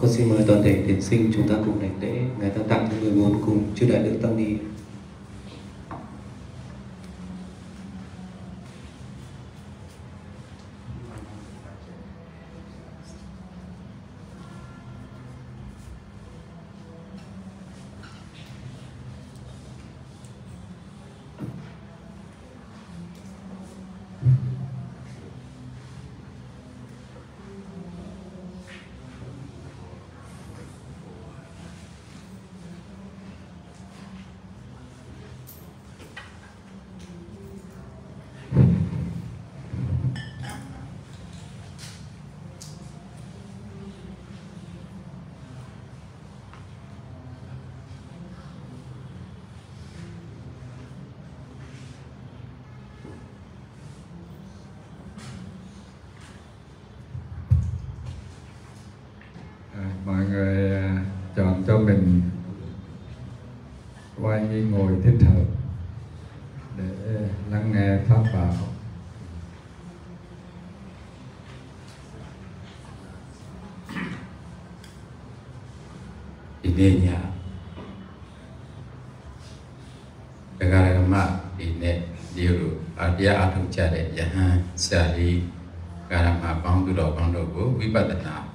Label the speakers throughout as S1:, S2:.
S1: xin mời toàn thể thiền sinh chúng ta cùng đảnh lễ Ngài Tam Tạng thứ 14 cùng chư đại đức tăng ni.
S2: Mọi người chọn cho mình quay nghi ngồi thích hợp để lắng nghe pháp bảo.
S3: Đi đi nhà gara mà đi nè điều dia atung cha để jahan sari gara mà bang tu do vipassana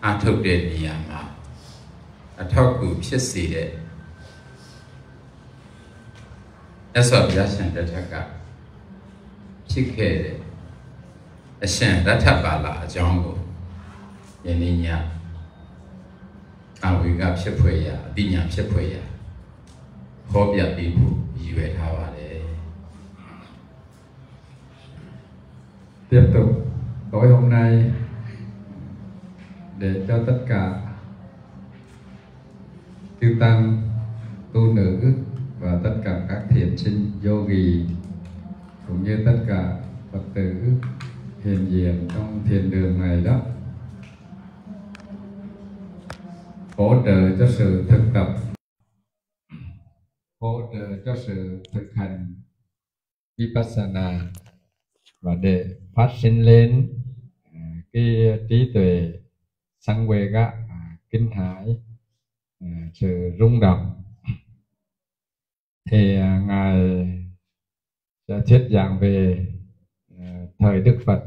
S3: အထုတ်တဲ့နေရာမှာအထောက်အကူဖြစ်စေတဲ့မြတ်စွာဘုရားရှင်တစ်ထက်ကဖြစ်ခဲ့တဲ့အရှင်ရထပါဠအကြောင်းကိုယနေ့ညအဝိကဖြစ်ဖွယ်ရာအတိညာဖြစ်ဖွယ်ရာဟောပြပေးဖို့ရည်ရွယ်ထားပါတယ်
S2: Tiếp tục tối hôm nay để cho tất cả chư tăng tu nữ và tất cả các thiền sinh yogi cũng như tất cả Phật tử hiện diện trong thiền đường này đó hỗ trợ cho sự thực tập, hỗ trợ cho sự thực hành Vipassana và để phát sinh lên cái trí tuệ Samvega kinh hãi, sự rung động. Thì Ngài sẽ thuyết giảng về thời Đức Phật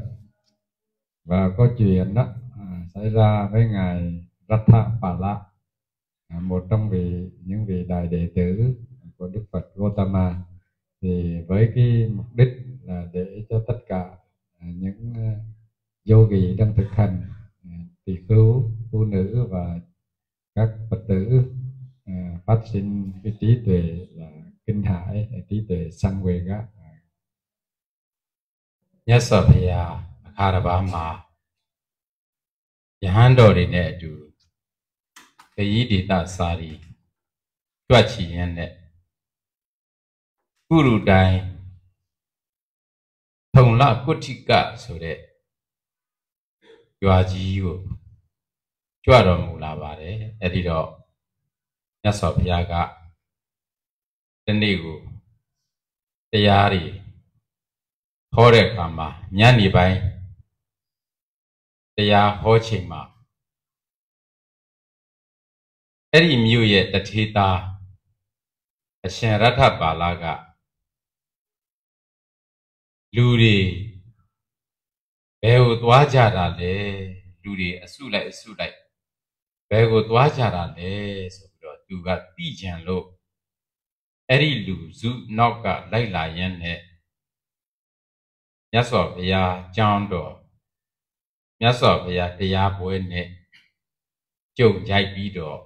S2: và có chuyện đó xảy ra với Ngài Ratthapala, một trong những vị đại đệ tử của Đức Phật Gautama. Thì với cái mục đích là để cho tất cả những yogi đang thực hành tỳ khưu, tu nữ và các Phật tử phát sinh cái trí tuệ là kinh hải, trí tuệ Samvega.
S3: မြတ်စွာဘုရားအခါတစ်ပါးမှာယဟန်တော်တွေနဲ့အတူခရီးဒေသစာရီကြွချီရင်းနဲ့ကုရုတိုင်းထုံလကုဋ္ဌိကဆိုတဲ့ရွာကြီးကိုကြွတော်မူလာပါတယ်အဲ့ဒီတော့မြတ်စွာဘုရားကဒီနေ့ကိုတရားတွေဟောတဲ့အခါမှာညနေပိုင်းတရားဟောချိန်မှာအဲ့ဒီမြို့ရဲ့တထေသားအရှင်ရထပါဠကလူတွေဘယ်ကိုသွားကြတာလဲလူတွေအစုလိုက်ဘယ်ကိုသွားကြတာလဲဆိုပြီးတော့သူကသိကြံလို့အဲ့ဒီလူစုနောက်ကလိုက်လာရင်းနဲ့မြတ်စွာဘုရားကျောင်းတော်မြတ်စွာဘုရားတရားပွဲနဲ့ကြုံကြိုက်ပြီးတော့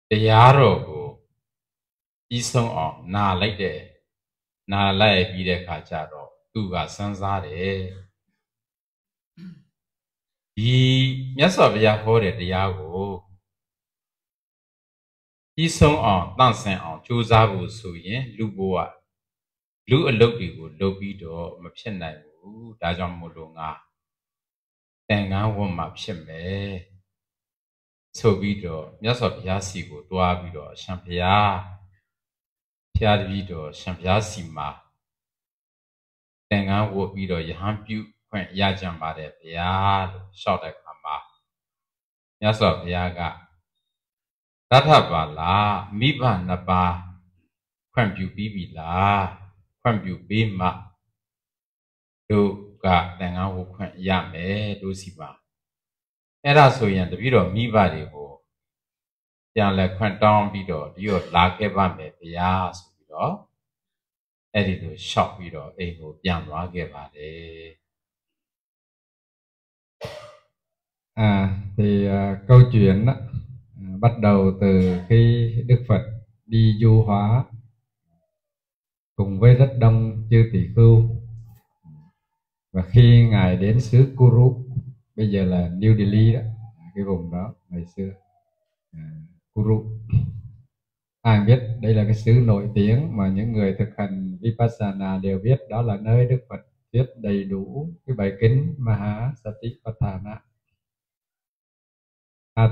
S3: တရားတော်ကိုပြီးဆုံးအောင်နာလိုက်ပြီးတဲ့အခါကျတော့သူကစမ်းစားတယ်ဒီမြတ်စွာဘုရားဟောတဲ့တရားကိုပြီးဆုံးအောင်တန့်စင်အောင်ကြိုးစားဖို့ဆိုရင်လူဘဝလူအလုပ်တွေကိုလုပ်ပြီးတော့မဖြစ်နိုင်ဘူးဒါကြောင့်မို့လို့ငါသင်္ကန်းဝတ်မှဖြစ်မယ်ဆိုပြီးတော့မြတ်စွာဘုရားစီကိုတွားပြီးတော့အရှင်ဘုရားတပည့်တော်ရှင်ဘုရားစီမှာသင်္ကန်းဝတ်ပြီးတော့ယဟန်ပြုခွင့်ရကြပါတယ်ဗျာလို့လျှောက်တဲ့အခါမှာ မြတ်စွာဘုရားကရထပါလားမိဘနှစ်ပါးခွင့်ပြုပြီးပြီလားခွင့်ပြုပြီးမှတို့ကသင်္ကန်းဝတ်ခွင့်ရမယ်တို့စီပါအဲ့ဒါဆိုရင်တပည့်တော်မိဘတွေကိုပြန်လဲခွင့်တောင်းပြီးတော့ဒီတော့လာခဲ့ပါမယ်ဘုရားဆိုပြီးတော့အဲ့ဒီလိုရှောက်ပြီးတော့အိမ်ကိုပြန်သွားခဲ့ပါတယ်
S2: thì câu chuyện đó, bắt đầu từ khi Đức Phật đi du hóa cùng với rất đông chư tỷ khưu, và khi ngài đến xứ Kuru, bây giờ là New Delhi đó, cái vùng đó ngày xưa Kuru. Ai biết đây là cái xứ nổi tiếng mà những người thực hành Vipassana đều biết, đó là nơi Đức Phật thuyết đầy đủ cái bài kinh Mahasatipatthana.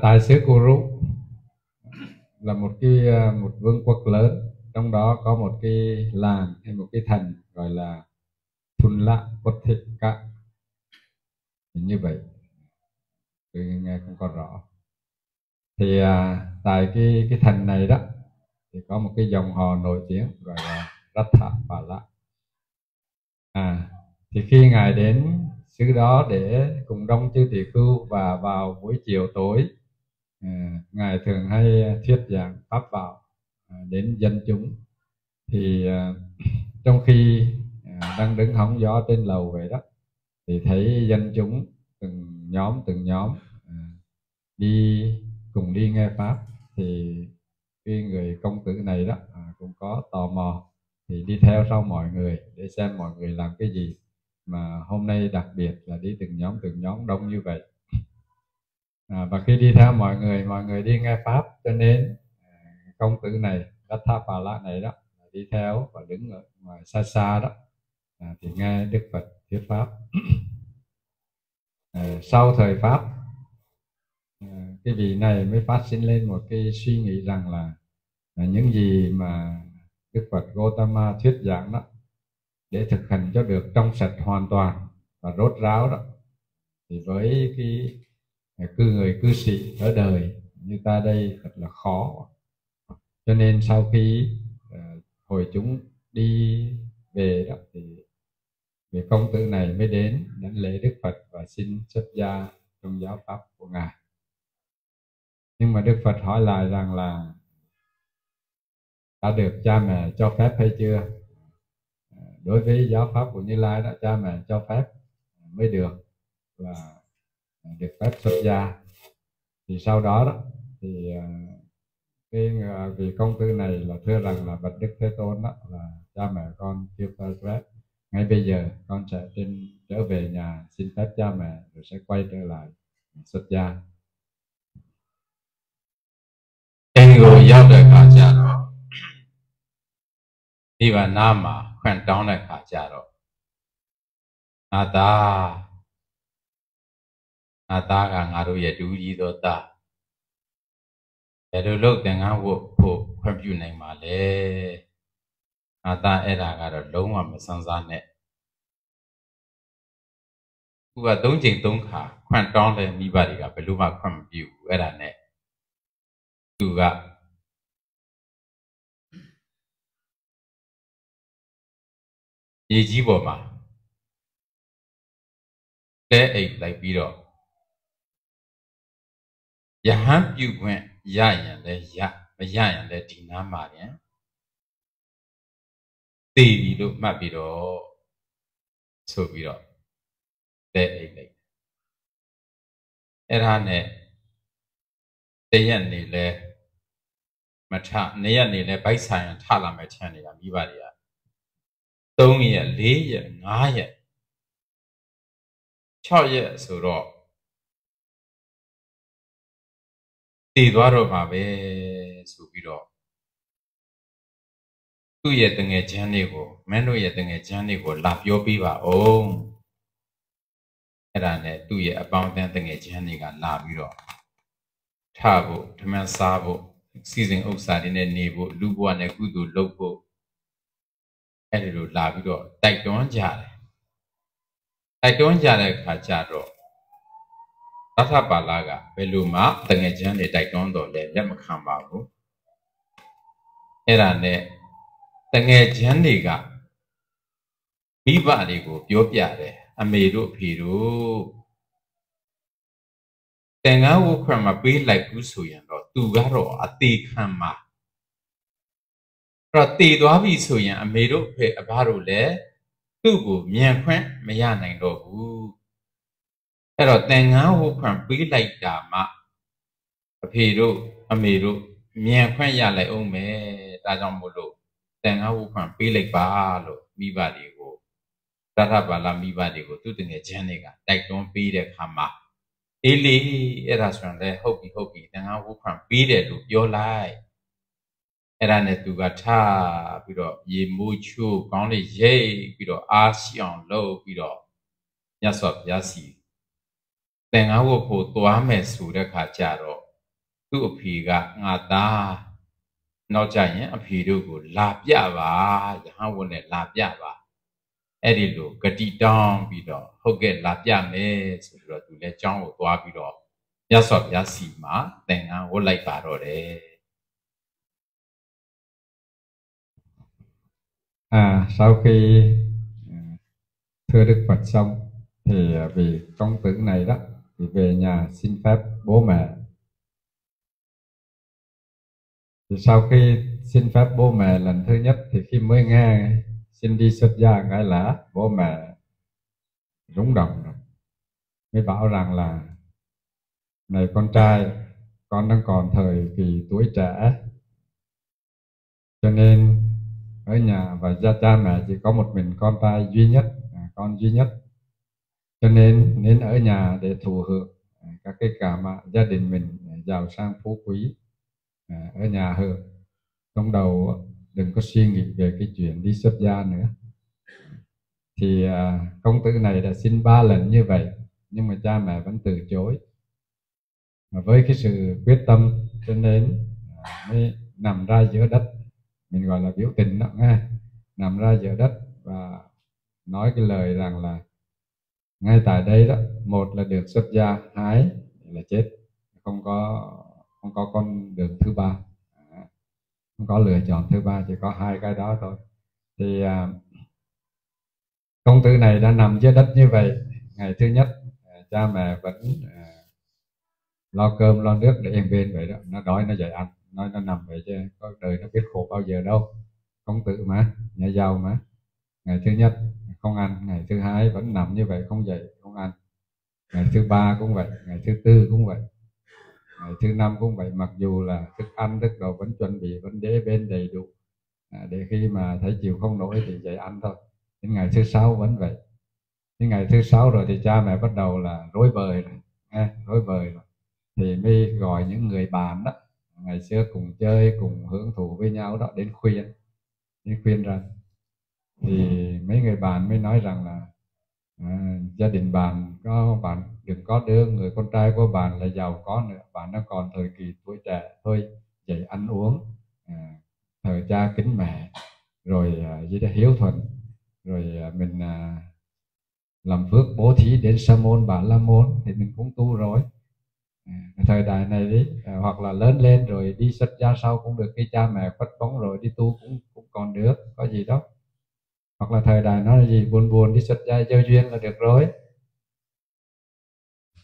S2: Tại xứ Kuru là một vương quốc lớn, trong đó có một cái làng hay một cái thành gọi là Thulla Pothika, như vậy tôi nghe không có rõ. Thì tại cái thành này đó thì có một cái dòng hò nổi tiếng gọi là Rathapala. Thì khi ngài đến xứ đó để cùng đông chư tỷ khưu, và vào buổi chiều tối ngài thường hay thuyết giảng pháp vào đến dân chúng. Thì trong khi đang đứng hóng gió trên lầu vậy đó, thì thấy dân chúng từng nhóm đi cùng đi nghe pháp. Thì cái người công tử này đó cũng có tò mò, thì đi theo sau mọi người để xem mọi người làm cái gì mà hôm nay đặc biệt là đi từng nhóm đông như vậy. Và khi đi theo mọi người đi nghe pháp, cho nên công tử này, Rathapala này đó, đi theo và đứng ở ngoài xa xa đó, thì nghe Đức Phật thuyết pháp. Sau thời pháp, cái vị này mới phát sinh lên một cái suy nghĩ rằng là những gì mà Đức Phật Gautama thuyết giảng đó, để thực hành cho được trong sạch hoàn toàn và rốt ráo đó, thì với cái người cư sĩ ở đời như ta đây thật là khó. Cho nên sau khi hội chúng đi về đó, thì vị công tử này mới đến đảnh lễ Đức Phật và xin xuất gia trong giáo pháp của ngài. Nhưng mà Đức Phật hỏi lại rằng là đã được cha mẹ cho phép hay chưa? Đối với giáo pháp của Như Lai đó, cha mẹ cho phép mới được và được phép xuất gia. Thì sau đó đó thì cái vị công tử này là thưa rằng là bạch Đức Thế Tôn đó, là cha mẹ con chưa cho phép, ngay bây giờ con sẽ trở về nhà xin phép cha mẹ rồi sẽ quay trở lại xuất gia.
S3: အိမ်ကိုရောက်တဲ့ခါကျတော့ဒီဘာနာမှာခွင့်တောင်းတဲ့ခါကျတော့ငါသားကငါတို့ရဲ့တူကြီးသောသားဘယ်လိုလုပ်သင်္ကန်းဝတ်ဖို့ခွင့်ပြုနိုင်ပါလဲငါသားအဲ့ဒါကတော့လုံးဝမစမ်းစားနဲ့သူက3 ချိန် 3 ခါခွင့်တောင်းတဲ့မိဘတွေကဘယ်လိုမှခွင့်မပြုဘူးအဲ့ဒါနဲ့သူကရေကြီးပေါ်မှာလဲအိတ်လိုက်ပြီးတော့ယဟန်ပြုခွင့်ရရင်လည်းရမရရင်လည်းဒီနားမှာပြန်သိပြီလို့မှတ်ပြီးတော့ဆိုပြီးတော့လဲအိတ်လိုက်အဲ့ဒါနဲ့တရက်နေလဲမထနေရက်နေလဲဗိုက်ဆိုင်ထလာမယ်ထင်နေတာမိဘတွေက3 ရက် 4 ရက် 5 ရက် 6 ရက်ဆိုတော့တည်သွားတော့မှာပဲဆိုပြီးတော့သူ့ရဲ့တငယ်ချင်းတွေကိုမင်းတို့ရဲ့တငယ်ချင်းတွေကိုလာပြောပြပါဦးအဲ့ဒါနဲ့သူ့ရဲ့အပေါင်းအသင်းတငယ်ချင်းတွေကလာပြီးတော့ထဖို့ဓမ္မစားဖို့စီစဉ်ဥစ္စာတွေနဲ့နေဖို့လူဘဝနဲ့ကုသိုလ်လုပ်ဖို့အဲ့ဒီလိုလာပြီးတော့တိုက်တွန်းကြတယ်တိုက်တွန်းကြတဲ့အခါကျတော့ Tát tháp bà la gà về lù má tầng ngày chán để đại đón đồ lệ nhất mà khám bảo hú ê ra nè tầng ngày chán để gà bí bà để gồ biếu bia để mê rô phì rô tầng ngá vô khỏe mà bí lại cú sù yàn rồi tù gá rô tì khám mà rồi tì đoá bí sù yàn mê rô phì bà rô lệ tù gồ miên khoen mê yà nành rô hú ê rồi tầng ngá vô khỏe bí lại đà mà phì rô mê rô miên khoen yà lại ông mê đa dòng mô lô tầng ngá vô khỏe bí lại bà lô bí bà đi gồ Tát tháp bà la mi bà đi gồ tù tầng ngày chán để gà đại đón bí để khám mà ê lì ê ra xoắn lệ hốc bì tầng ngá vô khỏe bí để lục yô lại ê ra nè tù gà thà bí đó yê mô chô góng lì yê bí đó á xiong lô bí đó nhá sọp yá xì tầng ngá vô phô toá mẹ sù để khá chá đó tù ấp phì gà ngá ta nó chá nhé ấp phì đồ gồ lạp yá bà yá vô nè lạp yá bà ê đi lô gà đi đong bí đó hốc ghé lạp yá mẹ sù đó tù lê chóng vô toá bí đó nhá sọp yá xì mà tầng ngá vô lại bà đó đấy
S2: Sau khi thưa Đức Phật xong thì vì công tử này đó thì về nhà xin phép bố mẹ. Thì sau khi xin phép bố mẹ lần thứ nhất thì khi mới nghe xin đi xuất gia cái là bố mẹ rúng động rồi, mới bảo rằng là này con trai, con đang còn thời kỳ tuổi trẻ cho nên ở nhà và cha mẹ chỉ có một mình con trai duy nhất, con duy nhất, cho nên ở nhà để thụ hưởng các cái cảm gia đình mình giàu sang phú quý, ở nhà hưởng. Trong đầu đừng có suy nghĩ về cái chuyện đi xuất gia nữa. Thì công tử này đã xin 3 lần như vậy nhưng mà cha mẹ vẫn từ chối. Mà với cái sự quyết tâm cho nên mới nằm ra giữa đất, mình gọi là biểu tình đó nghe, nằm ra giữa đất và nói cái lời rằng là ngay tại đây đó, một là được xuất gia, hai là chết, không có con đường thứ ba, không có lựa chọn thứ ba, chỉ có 2 cái đó thôi. Thì công tử này đã nằm dưới đất như vậy. Ngày thứ nhất cha mẹ vẫn lo cơm lo nước để yên bên vậy đó, nó đói nó dậy ăn, nói nó nằm vậy chứ có đời nó biết khổ bao giờ đâu. Công tử mà, nhà giàu mà. Ngày thứ nhất không ăn, ngày thứ hai vẫn nằm như vậy không dậy không ăn, ngày thứ 3 cũng vậy, ngày thứ 4 cũng vậy, ngày thứ 5 cũng vậy. Mặc dù là thức ăn thức đồ vẫn chuẩn bị, vẫn để bên đầy đủ, để khi mà thấy chịu không nổi thì dậy ăn thôi. Đến ngày thứ 6 vẫn vậy. Đến ngày thứ 6 rồi thì cha mẹ bắt đầu là rối bời rồi, rối bời rồi. Thì mới gọi những người bạn đó ngày xưa cùng chơi cùng hưởng thụ với nhau đó đến khuyên rằng. Thì mấy người bạn mới nói rằng là gia đình bạn đừng có đưa người con trai của bạn là giàu có nữa, bạn đang còn thời kỳ tuổi trẻ thôi, dạy ăn uống, thờ cha kính mẹ, rồi hiếu thuận, rồi mình làm phước bố thí đến Sa môn Bà La môn thì mình cũng tu rồi. Thời đại này đi, hoặc là lớn lên rồi đi xuất gia sau cũng được, khi cha mẹ khuất bóng rồi đi tu cũng còn được, có gì đâu. Hoặc là thời đại nó là gì, buồn đi xuất gia gieo duyên là được rồi,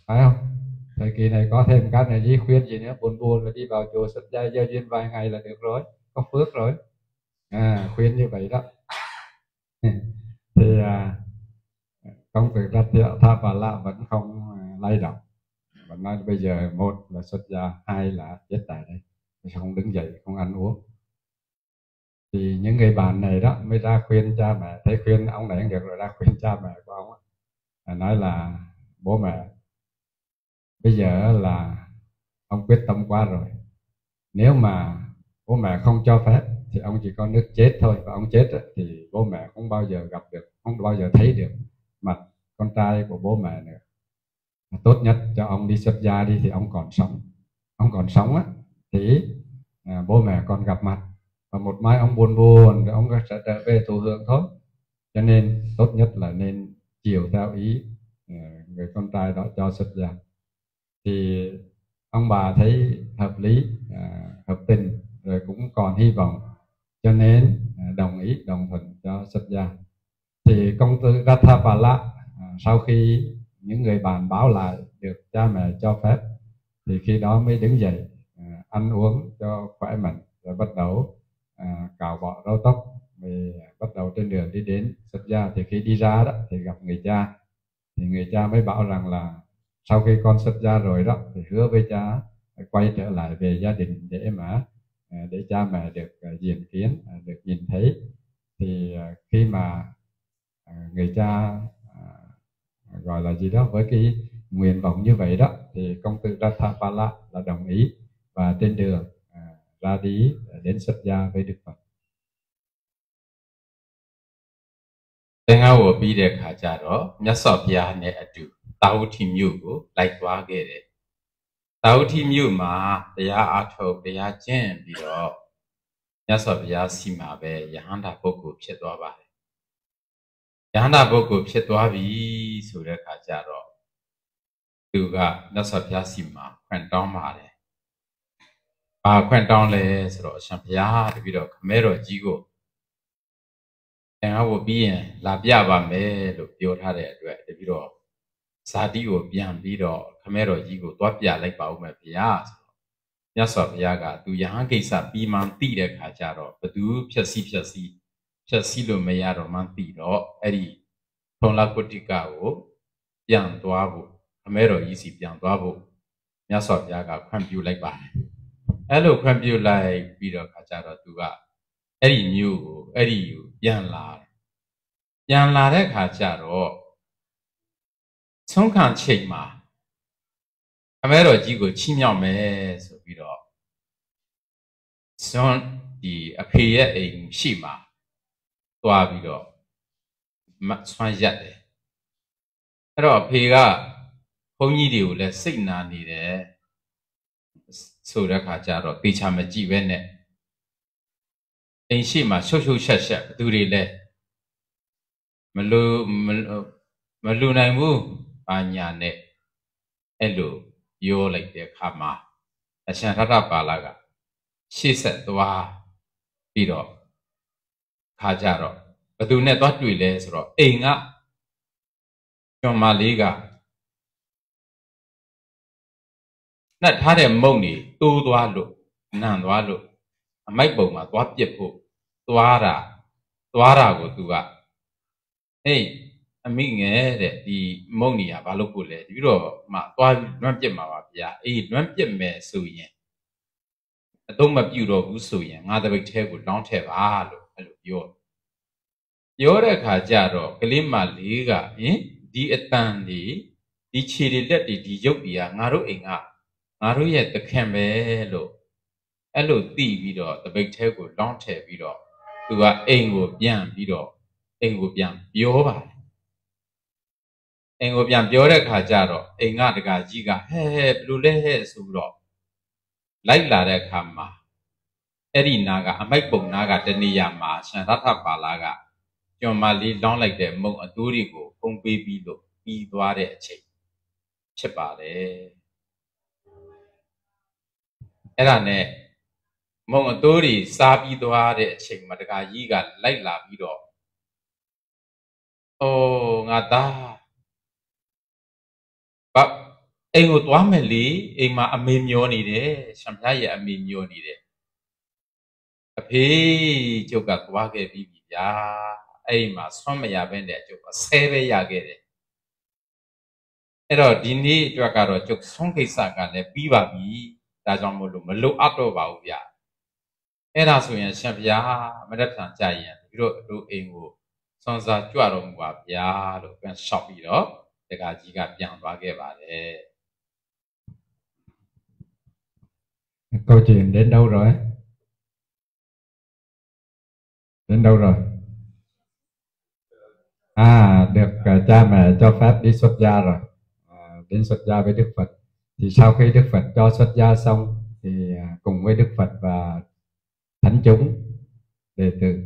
S2: phải không? Thời kỳ này có thêm cái này gì khuyên gì nữa, buồn là đi vào chùa xuất gia gieo duyên vài ngày là được rồi, có phước rồi. Khuyên như vậy đó. Thì công tử Tháp Bà La vẫn không lay động, và nói bây giờ một là xuất gia, hai là chết tại đây, không đứng dậy, không ăn uống. Thì những người bạn này đó mới ra khuyên cha mẹ, thấy khuyên ông này không được rồi ra khuyên cha mẹ của ông nói là bố mẹ, bây giờ là ông quyết tâm quá rồi, nếu mà bố mẹ không cho phép thì ông chỉ có nước chết thôi, và ông chết thì bố mẹ không bao giờ gặp được, không bao giờ thấy được mặt con trai của bố mẹ nữa. Tốt nhất cho ông đi xuất gia đi, thì ông còn sống. Ông còn sống á thì bố mẹ còn gặp mặt, và một mai ông buồn rồi ông sẽ trở về thụ hưởng thôi. Cho nên tốt nhất là nên chiều theo ý người con trai đó cho xuất gia. thì ông bà thấy hợp lý, hợp tình, rồi cũng còn hy vọng, cho nên đồng ý đồng thuận cho xuất gia. Thì công tử Ratthapala sau khi những người bạn báo lại được cha mẹ cho phép thì khi đó mới đứng dậy ăn uống cho khỏe mạnh, rồi bắt đầu cạo bỏ râu tóc, rồi bắt đầu trên đường đi đến xuất gia. Thì khi đi ra đó thì gặp người cha, thì người cha mới bảo rằng là sau khi con xuất gia rồi đó thì hứa với cha quay trở lại về gia đình để cha mẹ được diện kiến, được nhìn thấy. Thì khi mà người cha gọi là gì đó với cái nguyện vọng như vậy đó, thì công tử Ratthapala là đồng ý và trên đường ra đi đến xuất gia với Đức Phật.
S3: သင်္ဃဝပြီးတဲ့ခါကျတော့မြတ်စွာဘုရားနဲ့အတူတာဝတိမြို့ကိုလိုက်သွားခဲ့တယ်။တာဝတိမြို့မှာတရားအားထုတ်တရားကျင့်ပြီးတော့မြတ်စွာဘုရားစီမှာပဲယဟန္တာပုဂ္ဂိုလ်ဖြစ်သွားပါတယ်။ယဟန္တာပုဂ္ဂိုလ်ဖြစ်သွားပြီဆိုတဲ့ခါကျတော့သူကမြတ်စွာဘုရားစီမှာခွင့်တောင်းပါတယ်။ဘာခွင့်တောင်းလဲဆိုတော့အရှင်ဘုရားတပည့်တော်ခမဲတော်ကြီးကိုသင်္ဃဝပြီးရင်လာပြပါမယ်လို့ပြောထားတဲ့အတွက်တပည့်တော်ဇာတိကိုပြန်ပြီးတော့ခမဲတော်ကြီးကိုသွားပြလိုက်ပါဦးမယ်ဗျာဆိုတော့မြတ်စွာဘုရားကသူယဟန်ကိစ္စပြီးမှသိတဲ့ခါကျတော့ဘသူဖြက်စီးလို့မရတော့မှသိတော့အဲ့ဒီထုံလာကုတ္တိကကိုပြန်သွားဖို့ခမဲတော်ကြီးစီပြန်သွားဖို့မြတ်စွာဘုရားကခွင့်ပြုလိုက်ပါတယ်အဲ့လိုခွင့်ပြုလိုက်ပြီးတော့ခါကျတော့သူကအဲ့ဒီမျိုးကိုအဲ့ဒီကိုပြန်လာတဲ့ခါကျတော့ဆုံးခံချိန်မှာခမဲတော်ကြီးကိုချီးမြှောက်မယ်ဆိုပြီးတော့ဒီအဖေရဲ့အိမ်ရှိမှာသွားပြီးတော့ဆွမ်းရက်တယ်အဲ့တော့အဖေကဘုန်းကြီးတွေကိုလည်းစိတ်နာနေတယ်ဆိုတဲ့ခါကျတော့တေချာမကြည့်ပဲနဲ့အိမ်ရှိမှာရှုပ်ရှက်ဘသူတွေလဲမလူနိုင်ဘူးဘာညာနဲ့အဲ့လိုပြောလိုက်တဲ့အခါမှာအရှင်ရတ္တပါဠိကရှေ့ဆက်သွားပြီးတော့ခါကြတော့ဘသူနဲ့သွားတွေ့လဲဆိုတော့အိမ်ကကျွမ်းမလေးကနှက်ထားတဲ့မုံတွေတိုးသွားလို့နံသွားလို့အမိုက်ပုံမှာသွားပြစ်ဖို့သွားတာကိုသူကဟေးအမိငယ်တဲ့ဒီမုံနေရဘာလို့ပို့လဲပြီးတော့မှသွားလွှမ်းပြစ်မှာပါဗျာအေးလွှမ်းပြစ်မယ်ဆိုရင်အတော့မပြူတော့ဘူးဆိုရင်ငါတပိတ်ထဲကိုလောင်းထည့်ပါလို့အဲ့လိုပြောတဲ့အခါကျတော့ကလေးမလေးကဒီအတန်ဒီခြေတွေလက်တွေဒီရုပ်တွေကငါတို့အိမ်ကငါတို့ရဲ့သခင်ပဲလို့အဲ့လိုသိပြီးတော့တပိတ်ထဲကိုလောင်းထည့်ပြီးတော့သူကအိမ်ကိုပြန်ပြောပါတယ်အိမ်ကိုပြန်ပြောတဲ့ခါကျတော့အိမ်ကတကကြီးကဟဲဘယ်လိုလဲဆိုပြီးတော့လိုက်လာတဲ့အခါမှာအဲ့ဒီနာကအမိုက်ပုံနာကတနေရာမှာရှင်ရတ္ထပါဠိကကျွမ်းမလေးလောင်းလိုက်တဲ့မုံအတိုးတွေကိုပုံပေးပြီးလို့ပြီးသွားတဲ့အချိန်ဖြစ်ပါတယ်အဲ့ဒါနဲ့မုံအတိုးတွေစားပြီးသွားတဲ့အချိန်မှာတကကြီးကလိုက်လာပြီးတော့ငါသားအိမ်ကိုသွားမယ်လေအိမ်မှာအမေမျောနေတယ်ရှင်ဖျားရဲ့အမေမျောနေတယ်အဖေကျုပ်ကသွားခဲ့ပြီဗျာအဲ့ဒီမှာဆွမ်းမရဘဲနဲ့ကျုပ်ကဆဲပဲရခဲ့တယ်အဲ့တော့ဒီနေ့အတွက်ကတော့ကျုပ်ဆုံးကိစ္စကလည်းပြီးပါပြီဒါကြောင့်မို့လို့မလိုအပ်တော့ပါဘူးဗျာအဲ့ဒါဆိုရင်ရှင်ဖျားမရက်ထန်ကြရင်ပြီးတော့တို့အိမ်ကိုစွန်စားကြွတော်မူပါဗျာလို့ပြန်လျှောက်ပြီးတော့တက္ကကြီးကပြန်သွားခဲ့ပါတယ်
S2: Câu chuyện đến đâu rồi? Đến đâu rồi? Được cha mẹ cho phép đi xuất gia rồi. Đến xuất gia với Đức Phật. Thì sau khi Đức Phật cho xuất gia xong thì cùng với Đức Phật và thánh chúng đệ tử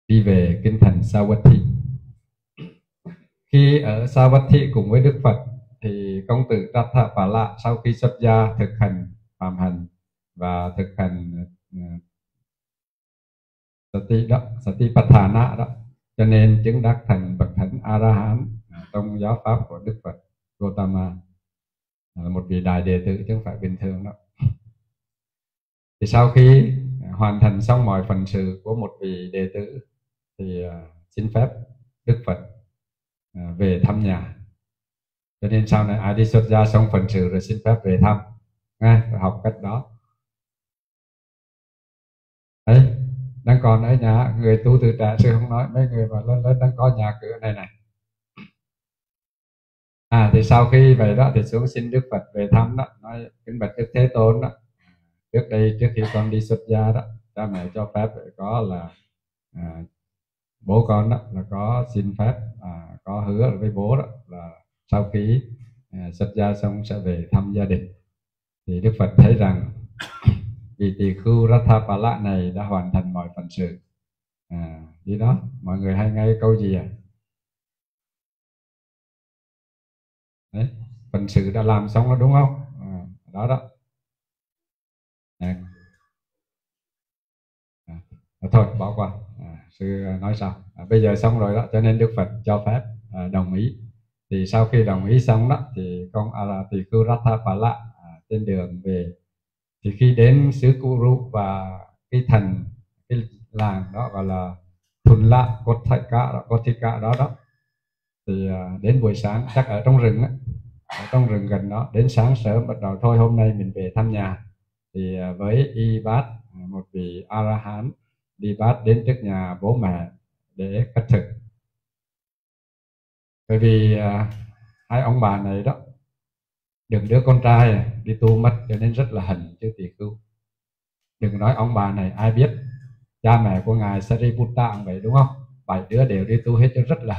S2: đi về kinh thành Savatthi. Khi ở Savatthi cùng với Đức Phật thì công tử Ratthapala sau khi xuất gia thực hành phạm hạnh và thực hành Satipatthana đó, cho nên chứng đắc thành bậc thánh A La Hán trong giáo pháp của Đức Phật Gautama, là một vị đại đệ tử chứ không phải bình thường đó. Thì sau khi hoàn thành xong mọi phận sự của một vị đệ tử thì xin phép Đức Phật về thăm nhà. Cho nên sau này ai đi xuất gia xong phận sự rồi xin phép về thăm, phải học cách đó. Đấy, đang còn ở nhà, người tu từ trẻ sư không nói, mấy người mà lớn lớn đang có nhà cửa này này. Thì sau khi vậy đó thì xuống xin Đức Phật về thăm đó, nói kính bạch Đức Thế Tôn đó, trước đây trước khi con đi xuất gia đó, cha mẹ cho phép có là bố con đó là có xin phép, có hứa với bố đó là sau khi xuất gia xong sẽ về thăm gia đình. Thì Đức Phật thấy rằng vị tỳ khưu Ratthapala này đã hoàn thành mọi phận sự. Đi đó, mọi người hay nghe câu gì Đấy, phận sự đã làm xong rồi đúng không? Đó đó. Thôi bỏ qua, sư nói sao? Bây giờ xong rồi đó, cho nên Đức Phật cho phép, đồng ý. Thì sau khi đồng ý xong đó thì con tỳ khưu Ratthapala trên đường về, thì khi đến xứ Kuru và cái làng đó gọi là Thulla Kothika đó, thì đến buổi sáng, chắc ở trong rừng á, ở trong rừng gần đó, đến sáng sớm bắt đầu thôi hôm nay mình về thăm nhà. Thì với y bát, một vị A La Hán đi bát đến trước nhà bố mẹ để khất thực. Bởi vì hai ông bà này đó được đứa con trai đi tu mất, cho nên rất là hận chư tỳ khưu. Đừng nói ông bà này, ai biết cha mẹ của ngài Sariputta cũng vậy đúng không? 7 đứa đều đi tu hết, cho rất là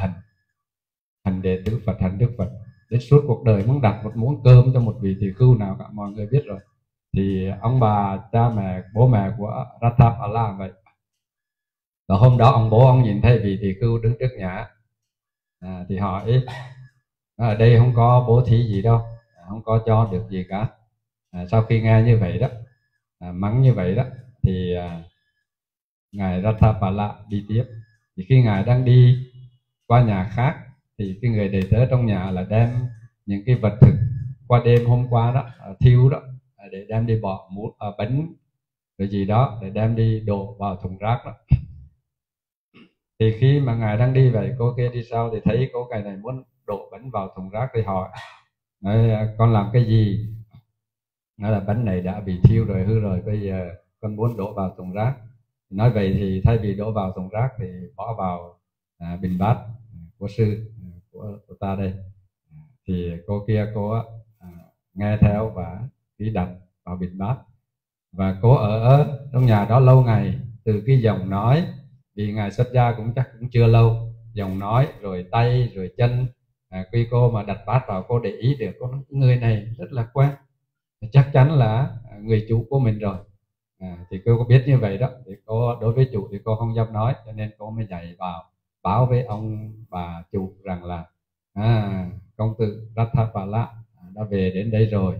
S2: hận đệ tử Phật, hận Đức Phật. Đến suốt cuộc đời muốn đặt một muỗng cơm cho một vị tỳ khưu nào cả, mọi người biết rồi. Thì ông bà, cha mẹ, bố mẹ của Ratthapala vậy. Và hôm đó ông bố ông nhìn thấy vị tỳ khưu đứng trước nhà, thì hỏi ở đây không có bố thí gì đâu, không có cho được gì cả. Sau khi nghe như vậy đó, mắng như vậy đó, thì ngài Ratthapala đi tiếp. Thì khi ngài đang đi qua nhà khác, thì cái người đệ tử trong nhà là đem những cái vật thực qua đêm hôm qua đó thiêu đó, để đem đi bỏ bánh rồi gì đó, để đem đi đổ vào thùng rác đó. Thì khi mà ngài đang đi vậy, cô kia đi sau thì thấy cô gái này muốn đổ bánh vào thùng rác, thì hỏi nói, con làm cái gì? Nói là bánh này đã bị thiêu rồi, hư rồi, bây giờ con muốn đổ vào thùng rác. Nói vậy thì thay vì đổ vào thùng rác thì bỏ vào bình bát của sư của ta đây. Thì cô kia cô nghe theo và đi đặt vào bình bát. Và cô ở trong nhà đó lâu ngày, từ cái giọng nói, vì ngài xuất gia cũng chắc cũng chưa lâu, giọng nói rồi tay rồi chân, khi cô mà đặt bát vào, cô để ý được cô nói, người này rất là quen, chắc chắn là người chủ của mình rồi. Thì cô có biết như vậy đó, thì cô đối với chủ thì cô không dám nói, cho nên cô mới dạy vào báo với ông bà chủ rằng là công tử Ratthapala đã về đến đây rồi.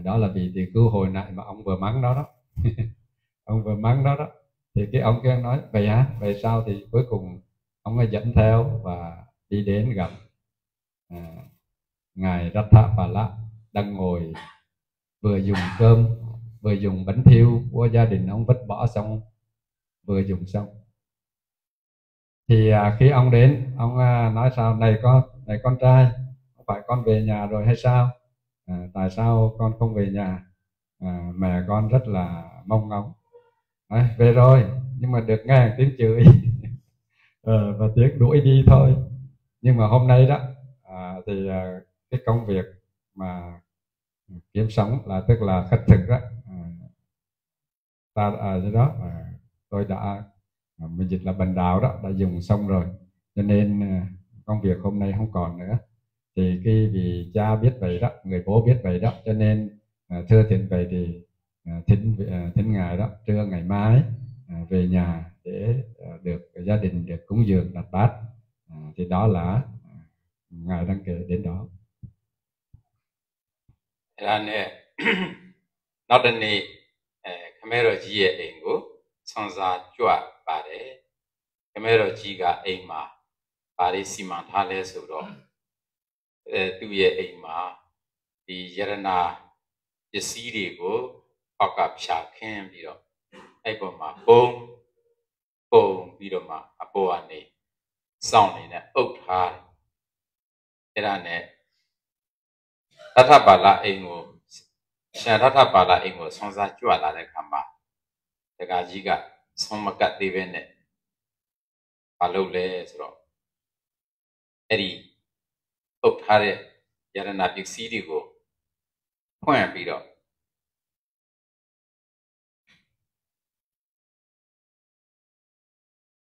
S2: Đó là vì tỳ khưu hồi nãy mà ông vừa mắng đó đó. Ông vừa mắng đó đó. Thì cái ông kia nói vậy hả, vậy sao? Thì cuối cùng ông ấy dẫn theo và đi đến gặp ngài Ratthapala đang ngồi vừa dùng cơm vừa dùng bánh thiêu của gia đình ông vứt bỏ xong, vừa dùng xong. Thì khi ông đến, ông nói sao, này con trai, không phải con về nhà rồi hay sao? Tại sao con không về nhà? Mẹ con rất là mong ngóng. Về rồi, nhưng mà được nghe tiếng chửi và tiếng đuổi đi thôi. Nhưng mà hôm nay đó thì cái công việc mà kiếm sống là tức là khất thực đó, tôi đã mình dịch là bần đạo đó, đã dùng xong rồi, cho nên công việc hôm nay không còn nữa. Thì khi vì cha biết vậy đó, người bố biết vậy đó, cho nên thưa thỉnh vậy thì thỉnh ngài đó trưa ngày mai về nhà để được gia đình được cúng dường đặt bát. Thì đó là ngài đang kể đến đó.
S3: Ra nè nó đến này Khmer rồi chỉ là anh của xong ra chua bà đấy Khmer rồi chỉ cả anh mà bà đấy xí mà thà lẽ số đó tu ye anh mà đi giờ na cái xí đi của họ gặp xa khen đi đó ai bảo mà bông đi đó mà à bố anh này sau này nè ốc thà cái đó nè Tata bala anh Shan Tata bala anh xong ra chua là đấy khám bà cái cái gì cả xong mà cắt đi bên này bà lâu lệ rồi Eddie ốc thà đấy giờ na biết xí đi của khoan bị đó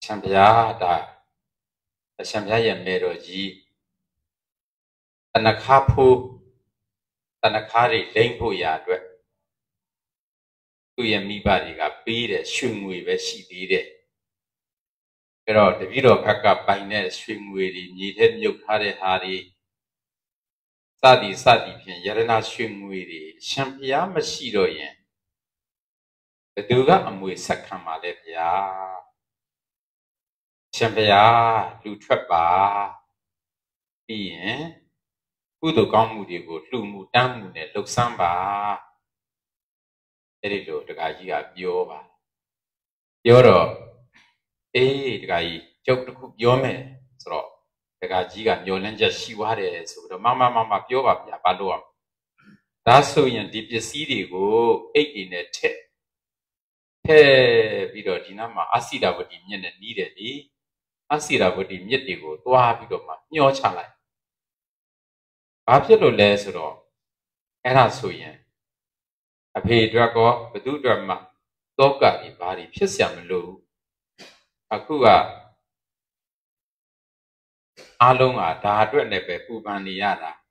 S3: Shan bia đã Shan bia yên mê rồi gì Tana khá phu Tana khá đi lên phu ya đuệ Tụi em mi bà đi gặp bí để xuyên ngùi về xí đi để Cái đó để ví dụ các gặp bài này xuyên ngùi đi Nhị thêm nhục hà đi Sa đi phiền Yara na xuyên ngùi đi Shan bia mà xí rồi yên Cái đứa gác mùi sắc khám mà lệ bia Shan bia lưu thuật bà Bí yên Cú đồ con mù đi của lưu mù đăng mù này lúc sáng bà Thế đi lộ được ai gì gặp vô bà Vô rồi Ê được ai chốc được khúc vô mẹ Rồi được ai gì gặp vô lên cho xí hóa để Rồi đó mama vô bà bà luôn Đã số nhận đi biết xí đi của Ê đi nè thế Thế vì đó đi nà mà Asi đã vật đi nhận nè ní để đi Asi đã vật đi nhận đi của Toa vì đó mà nhó trả lại Bà biết rồi lẽ rồi Ê ra số nhận A phê đoạ có Bà đu đoạ mà Tốt cả đi bà đi phía xa mình lưu A khu à A lông à Đà đoạ nè bè bù bà ni ya ra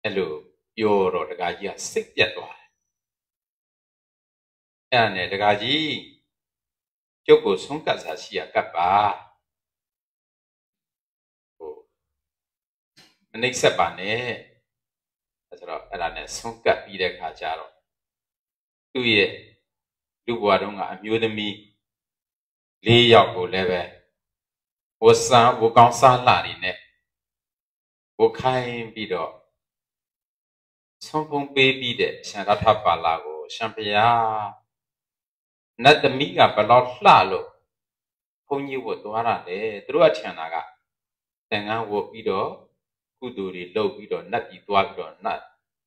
S3: Ê lưu Yo rồi đà gà gì à Xích nhật đoạ Ê nè đà gà gì Chốc cổ sống cả xa xì à cặp bà Mình nếch sắp bà nè Thế rồi,အဲ့ဒါနဲ့ဆုံးကပ်ပြီးတဲ့ခါကျတော့သူ့ရဲ့လူဘဝတုန်းကအမျိုးသမီး၄ယောက်ကိုလည်းပဲဝကောင်းစားလာနေနဲ့ဝခိုင်းပြီးတော့ဆုံးဖုံးပေးပြီးတဲ့ရှန္ဒထပါလာကိုရှမ်းဖျားနတ်သမီးကဘလောက်လှလို့ဘုန်းကြီးဝတ်သွားတာလေသူတို့အထင်တာကသင်္ကန်းဝတ်ပြီးတော့ကုသိုလ်တွေလုပ်ပြီးတော့နတ်ပြည်သွားပြီးတော့နတ်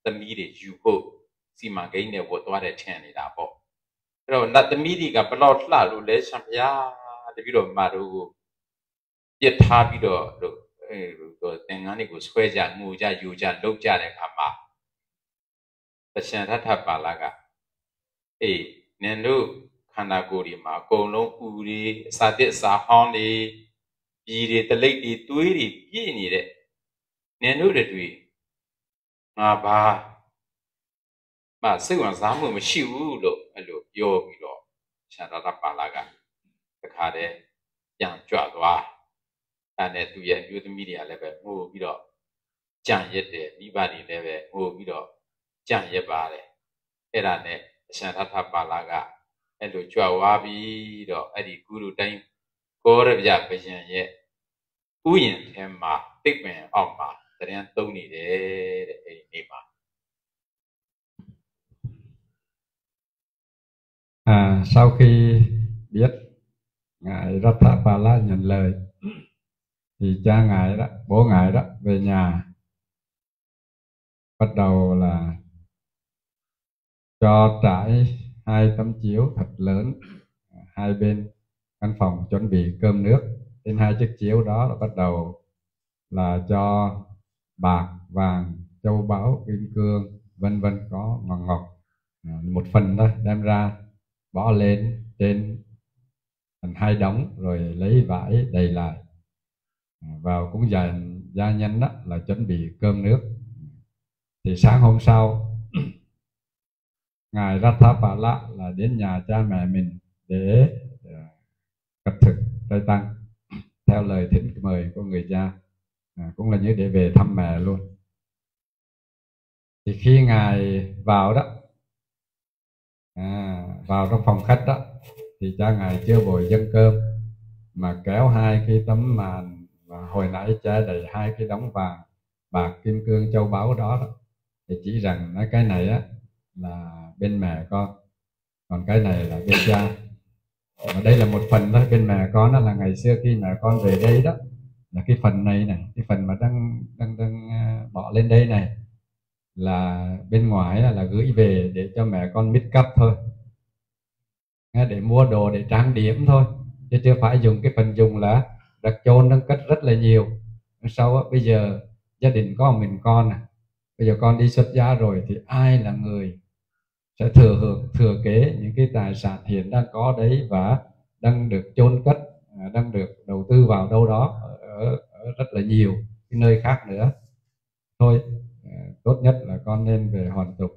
S3: သမီးတွေယူဖို့စီမံကိန်းနဲ့ဝတ်သွားတဲ့ထင်နေတာပေါ့အဲ့တော့နတ်သမီးတွေကဘလောက်လှလို့လဲရှမ်းဖျားတပြီးတော့မတို့ကိုပြစ်ထားပြီးတော့သင်္ကန်းတွေကိုဆွဲကြငိုကြယူကြလုပ်ကြတဲ့အခါမှာတရှန်ထထပါလာကအေးနင်တို့ခန္ဓာကိုယ်ဒီမှာအကုန်လုံးဥတွေအစာတစ်စာဟောင်းတွေပြည်တွေတလိပ်တွေသွေးတွေပြည့်နေတဲ့နင်တို့တွေငါဘာမှစိတ်ဝင်စားမှုမရှိဘူးလို့အဲ့လိုပြောပြီးတော့ရှန္ဒထပါလာကတခါတည်းပြန်ကြွသွားအဲ့နဲ့သူရဲ့အမျိုးသမီးတွေကလည်းပဲငိုပြီးတော့ကြံ့ရက်တယ်မိဘတွေလည်းပဲငိုပြီးတော့ကြံ့ရက်ပါတယ်အဲ့ဒါနဲ့ရှန္ဒထပါလာကအဲ့လိုကြွဝါပြီးတော့အဲ့ဒီကုရုတိုင်းကောရဗျဘယံရဲ့ဥယျာဉ်ထဲမှာတိတ်ပင်အောက်မှာတရားသုံးနေတယ်တဲ့အဲ့ဒီနေ့မှာ
S2: Sau khi biết ngài Ratthapala nhận lời thì cha ngài đó, bố ngài đó về nhà bắt đầu là cho trải 2 tấm chiếu thật lớn hai bên căn phòng chuẩn bị cơm nước. Trên 2 chiếc chiếu đó là bắt đầu là cho bạc, vàng, châu báu, kim cương, vân vân có ngọc một phần thôi đem ra bỏ lên trên thành 2 đống rồi lấy vải đầy lại vào cúng dường gia nhân đó là chuẩn bị cơm nước. Thì sáng hôm sau ngài Ratthapala là đến nhà cha mẹ mình để cất thực trai tăng theo lời thỉnh mời của người cha, cũng là như để về thăm mẹ luôn. Thì khi ngài vào đó, vào trong phòng khách đó, thì cha ngài chưa vội dâng cơm mà kéo hai cái tấm màn, và hồi nãy cha đầy hai cái đống vàng bạc kim cương châu báu đó, thì chỉ rằng nói cái này á là bên mẹ con, còn cái này là bên cha. Và đây là một phần thôi. Bên mẹ con đó là ngày xưa khi mẹ con về đây đó, là cái phần này này, cái phần mà đang bỏ lên đây này, là bên ngoài là gửi về để cho mẹ con mít cấp thôi, để mua đồ để trang điểm thôi, chứ chưa phải dùng cái phần dùng là đặt chôn đang cất rất là nhiều. Sau đó, bây giờ gia đình có mình con bây giờ con đi xuất gia rồi thì ai là người sẽ thừa kế những cái tài sản hiện đang có đấy, và đang được chôn cất, đang được đầu tư vào đâu đó ở rất là nhiều cái nơi khác nữa. Thôi, tốt nhất là con nên về hoàn tục,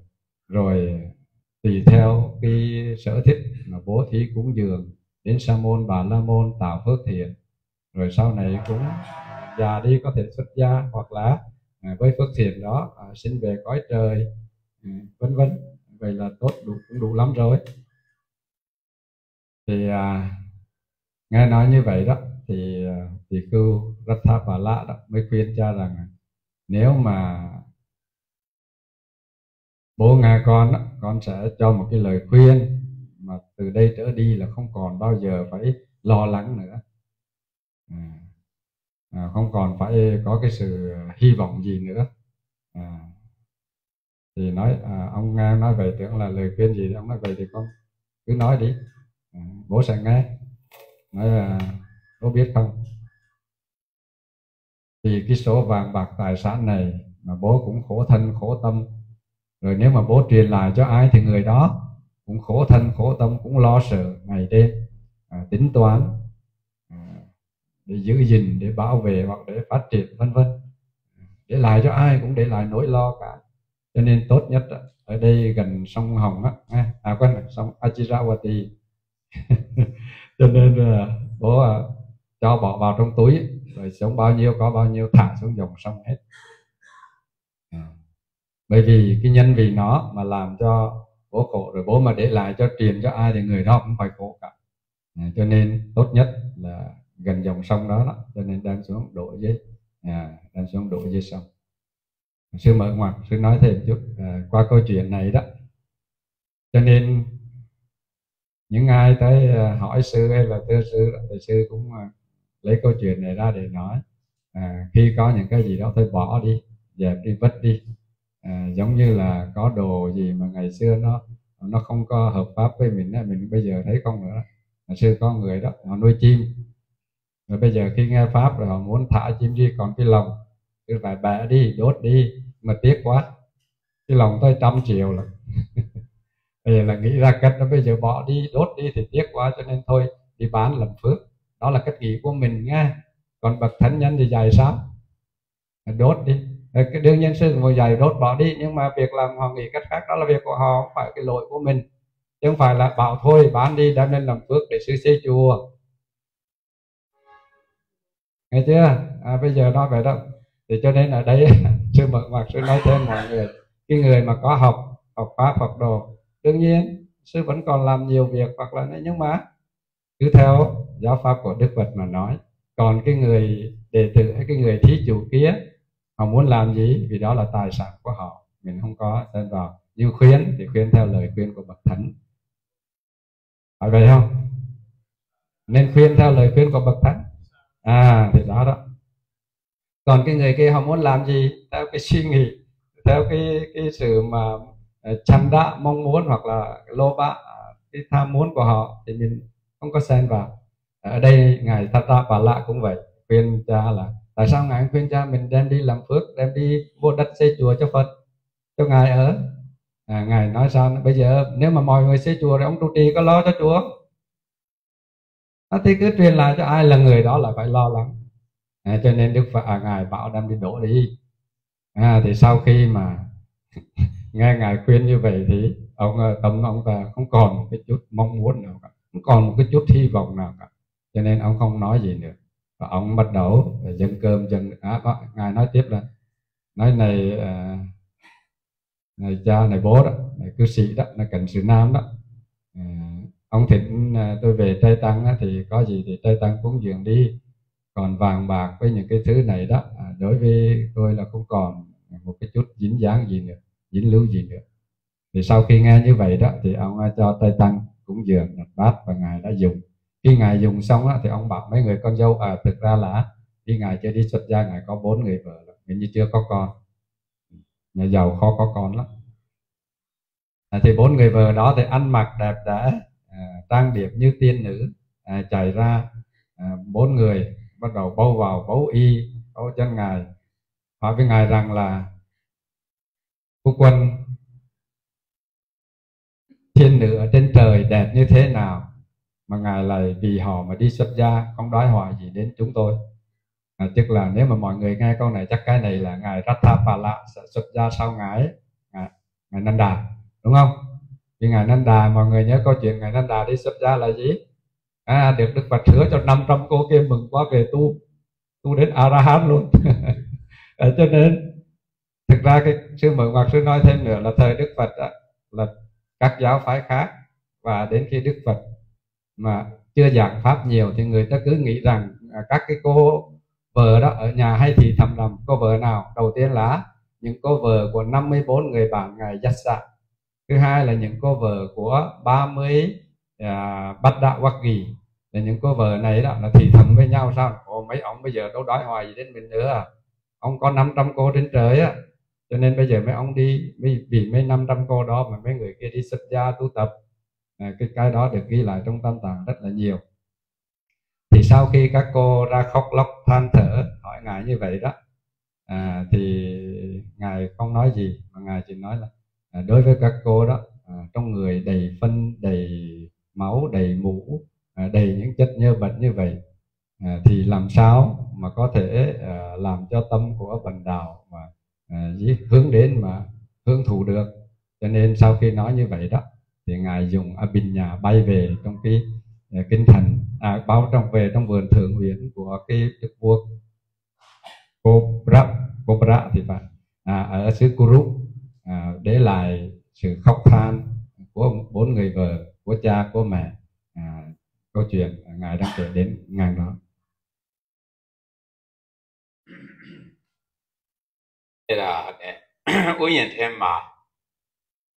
S2: rồi tùy theo cái sở thích mà bố thí cúng dường đến sa môn bà la môn tạo phước thiện, rồi sau này cũng già đi có thể xuất gia, hoặc là với phước thiện đó xin về cõi trời, vân vân. Vậy là tốt, cũng đủ lắm rồi. Thì nghe nói như vậy đó, thì tỷ khưu Ratthapala đó mới khuyên cha rằng nếu mà bố nghe con đó, con sẽ cho một cái lời khuyên mà từ đây trở đi là không còn bao giờ phải lo lắng nữa, không còn phải có cái sự hy vọng gì nữa. Thì nói ông nghe nói vậy tưởng là lời khuyên gì, ông nói vậy thì con cứ nói đi, bố sẽ nghe. Nói bố biết không, vì cái số vàng bạc tài sản này mà bố cũng khổ thân khổ tâm, rồi nếu mà bố truyền lại cho ai thì người đó cũng khổ thân khổ tâm, cũng lo sợ ngày đêm, tính toán để giữ gìn, để bảo vệ hoặc để phát triển vân vân, để lại cho ai cũng để lại nỗi lo cả. Cho nên tốt nhất ở đây gần sông Hồng á, quên, sông Achirawati cho nên bố cho bỏ vào trong túi, rồi sống bao nhiêu có bao nhiêu thả xuống dòng sông hết. Bởi vì cái nhân vì nó mà làm cho bố khổ, rồi bố mà để lại cho truyền cho ai thì người đó cũng phải khổ cả. Cho nên tốt nhất là gần dòng sông đó, cho nên đem xuống đổ dưới, đem xuống đổ dưới sông. Sư mở ngoặt, sư nói thêm chút qua câu chuyện này đó. Cho nên những ai tới hỏi sư hay là thưa sư thì sư cũng lấy câu chuyện này ra để nói. Khi có những cái gì đó thôi bỏ đi, dẹp đi, vứt đi. Giống như là có đồ gì mà ngày xưa nó không có hợp pháp với mình bây giờ thấy không nữa. Ngày xưa có người đó họ nuôi chim, rồi bây giờ khi nghe pháp rồi họ muốn thả chim đi, còn cái lồng cứ phải bẻ đi, đốt đi, mà tiếc quá, cái lồng tới 100 triệu lận. Bây giờ là nghĩ ra cách đó, bây giờ bỏ đi, đốt đi thì tiếc quá, cho nên thôi đi bán làm phước. Đó là cách nghĩ của mình nha. Còn bậc thánh nhân thì dạy sao? Đốt đi. Cái đương nhiên sư ngồi dạy đốt bỏ đi, nhưng mà việc làm họ nghĩ cách khác, đó là việc của họ, không phải cái lỗi của mình. Chứ không phải là bảo thôi bán đi đem lên làm phước để sư xây chùa. Nghe chưa? Bây giờ nói vậy đó. Thì cho nên ở đây sư mở ngoặt, sư nói thêm mọi người, cái người mà có học pháp học đồ, đương nhiên sư vẫn còn làm nhiều việc hoặc là đấy, nhưng mà cứ theo giáo pháp của Đức Phật mà nói. Còn cái người đệ tử hay cái người thí chủ kia, họ muốn làm gì vì đó là tài sản của họ, mình không có xen vào. Nhưng khuyên thì khuyên theo lời khuyên của bậc thánh, phải vậy không? Nên khuyên theo lời khuyên của bậc thánh. Thì đó đó. Còn cái người kia họ muốn làm gì theo cái suy nghĩ, theo cái sự mà chăn đã mong muốn, hoặc là lô bá, cái tham muốn của họ, thì mình không có xen vào. Ở đây ngài Ratthapala cũng vậy, khuyên cha là tại sao ngài khuyên cha mình đem đi làm phước, đem đi mua đất xây chùa cho Phật, cho ngài ở. Ngài nói sao? Bây giờ nếu mà mọi người xây chùa thì ông trụ trì có lo cho chùa? Thì cứ truyền lại cho ai là người đó là phải lo lắng. Cho nên Đức Phật ngài bảo đem đi đổ đi. Thì sau khi mà nghe ngài khuyên như vậy thì tâm ông ta không còn một cái chút mong muốn nào cả, không còn một cái chút hy vọng nào cả, cho nên ông không nói gì nữa. Và ông bắt đầu dâng cơm ngài nói tiếp là nói này này cha này bố đó, này cư sĩ đó, là cảnh sự nam đó. Ông thỉnh tôi về Tây Tăng á, thì có gì thì Tây Tăng cúng dường đi. Còn vàng bạc với những cái thứ này đó, đối với tôi là không còn một cái chút dính dáng gì nữa, dính lưu gì nữa. Thì sau khi nghe như vậy đó thì ông cho Tây Tăng cúng dường đặt bát và ngài đã dùng. Khi ngài dùng xong đó, thì ông bảo mấy người con dâu thực ra là khi ngài chưa đi xuất gia ngài có 4 người vợ, hình như chưa có con, nhà giàu khó có con lắm. Thì 4 người vợ đó thì ăn mặc đẹp đẽ, trang điểm như tiên nữ, chạy ra 4 người bắt đầu bâu vào bấu y bấu chân ngài, hỏi với ngài rằng là phu quân, thiên nữ ở trên trời đẹp như thế nào mà ngài lại vì họ mà đi xuất gia, không đói hoài gì đến chúng tôi. Tức là nếu mà mọi người nghe câu này chắc cái này là ngài Ratthapala sẽ xuất gia sau ngài Nanda, đúng không? Vì ngài Nanda, mọi người nhớ câu chuyện ngài Nanda đi xuất gia là gì? Được Đức Phật hứa cho 500 cô kia mừng quá, về tu đến A-la-hán luôn. Cho nên thực ra cái sư Mượn Hoặc sư nói thêm nữa là thời Đức Phật đó, là các giáo phái khác, và đến khi Đức Phật mà chưa giảng pháp nhiều thì người ta cứ nghĩ rằng các cái cô vợ đó ở nhà hay thì thầm lầm. Cô vợ nào? Đầu tiên là những cô vợ của 54 người bạn ngài Yassa. Thứ hai là những cô vợ của 30 Bát Đạo Quắc Kỳ. Là những cô vợ này đó là thì thầm với nhau sao? Ồ, mấy ông bây giờ đâu đói hoài gì đến mình nữa à? Ông có 500 cô trên trời á, cho nên bây giờ mấy ông đi vì mấy 500 cô đó mà mấy người kia đi xuất gia tu tập. Cái đó được ghi lại trong Tam Tạng rất là nhiều. Thì sau khi các cô ra khóc lóc than thở hỏi ngài như vậy đó, thì ngài không nói gì, mà ngài chỉ nói là đối với các cô đó, trong người đầy phân, đầy máu, đầy mũ, đầy những chất nhơ bẩn như vậy, thì làm sao mà có thể làm cho tâm của Bần Đạo mà hướng đến mà hưởng thụ được. Cho nên sau khi nói như vậy đó thì ngài dùng Abhinya bay về trong cái kinh thành, bao trong vườn thượng uyển của cái đức vua Kobra thì phải, ở xứ Kuru, để lại sự khóc than của 4 người vợ, của cha, của mẹ. Câu chuyện ngài đang kể đến ngang đó.
S3: Thế là Ú Yên thế mà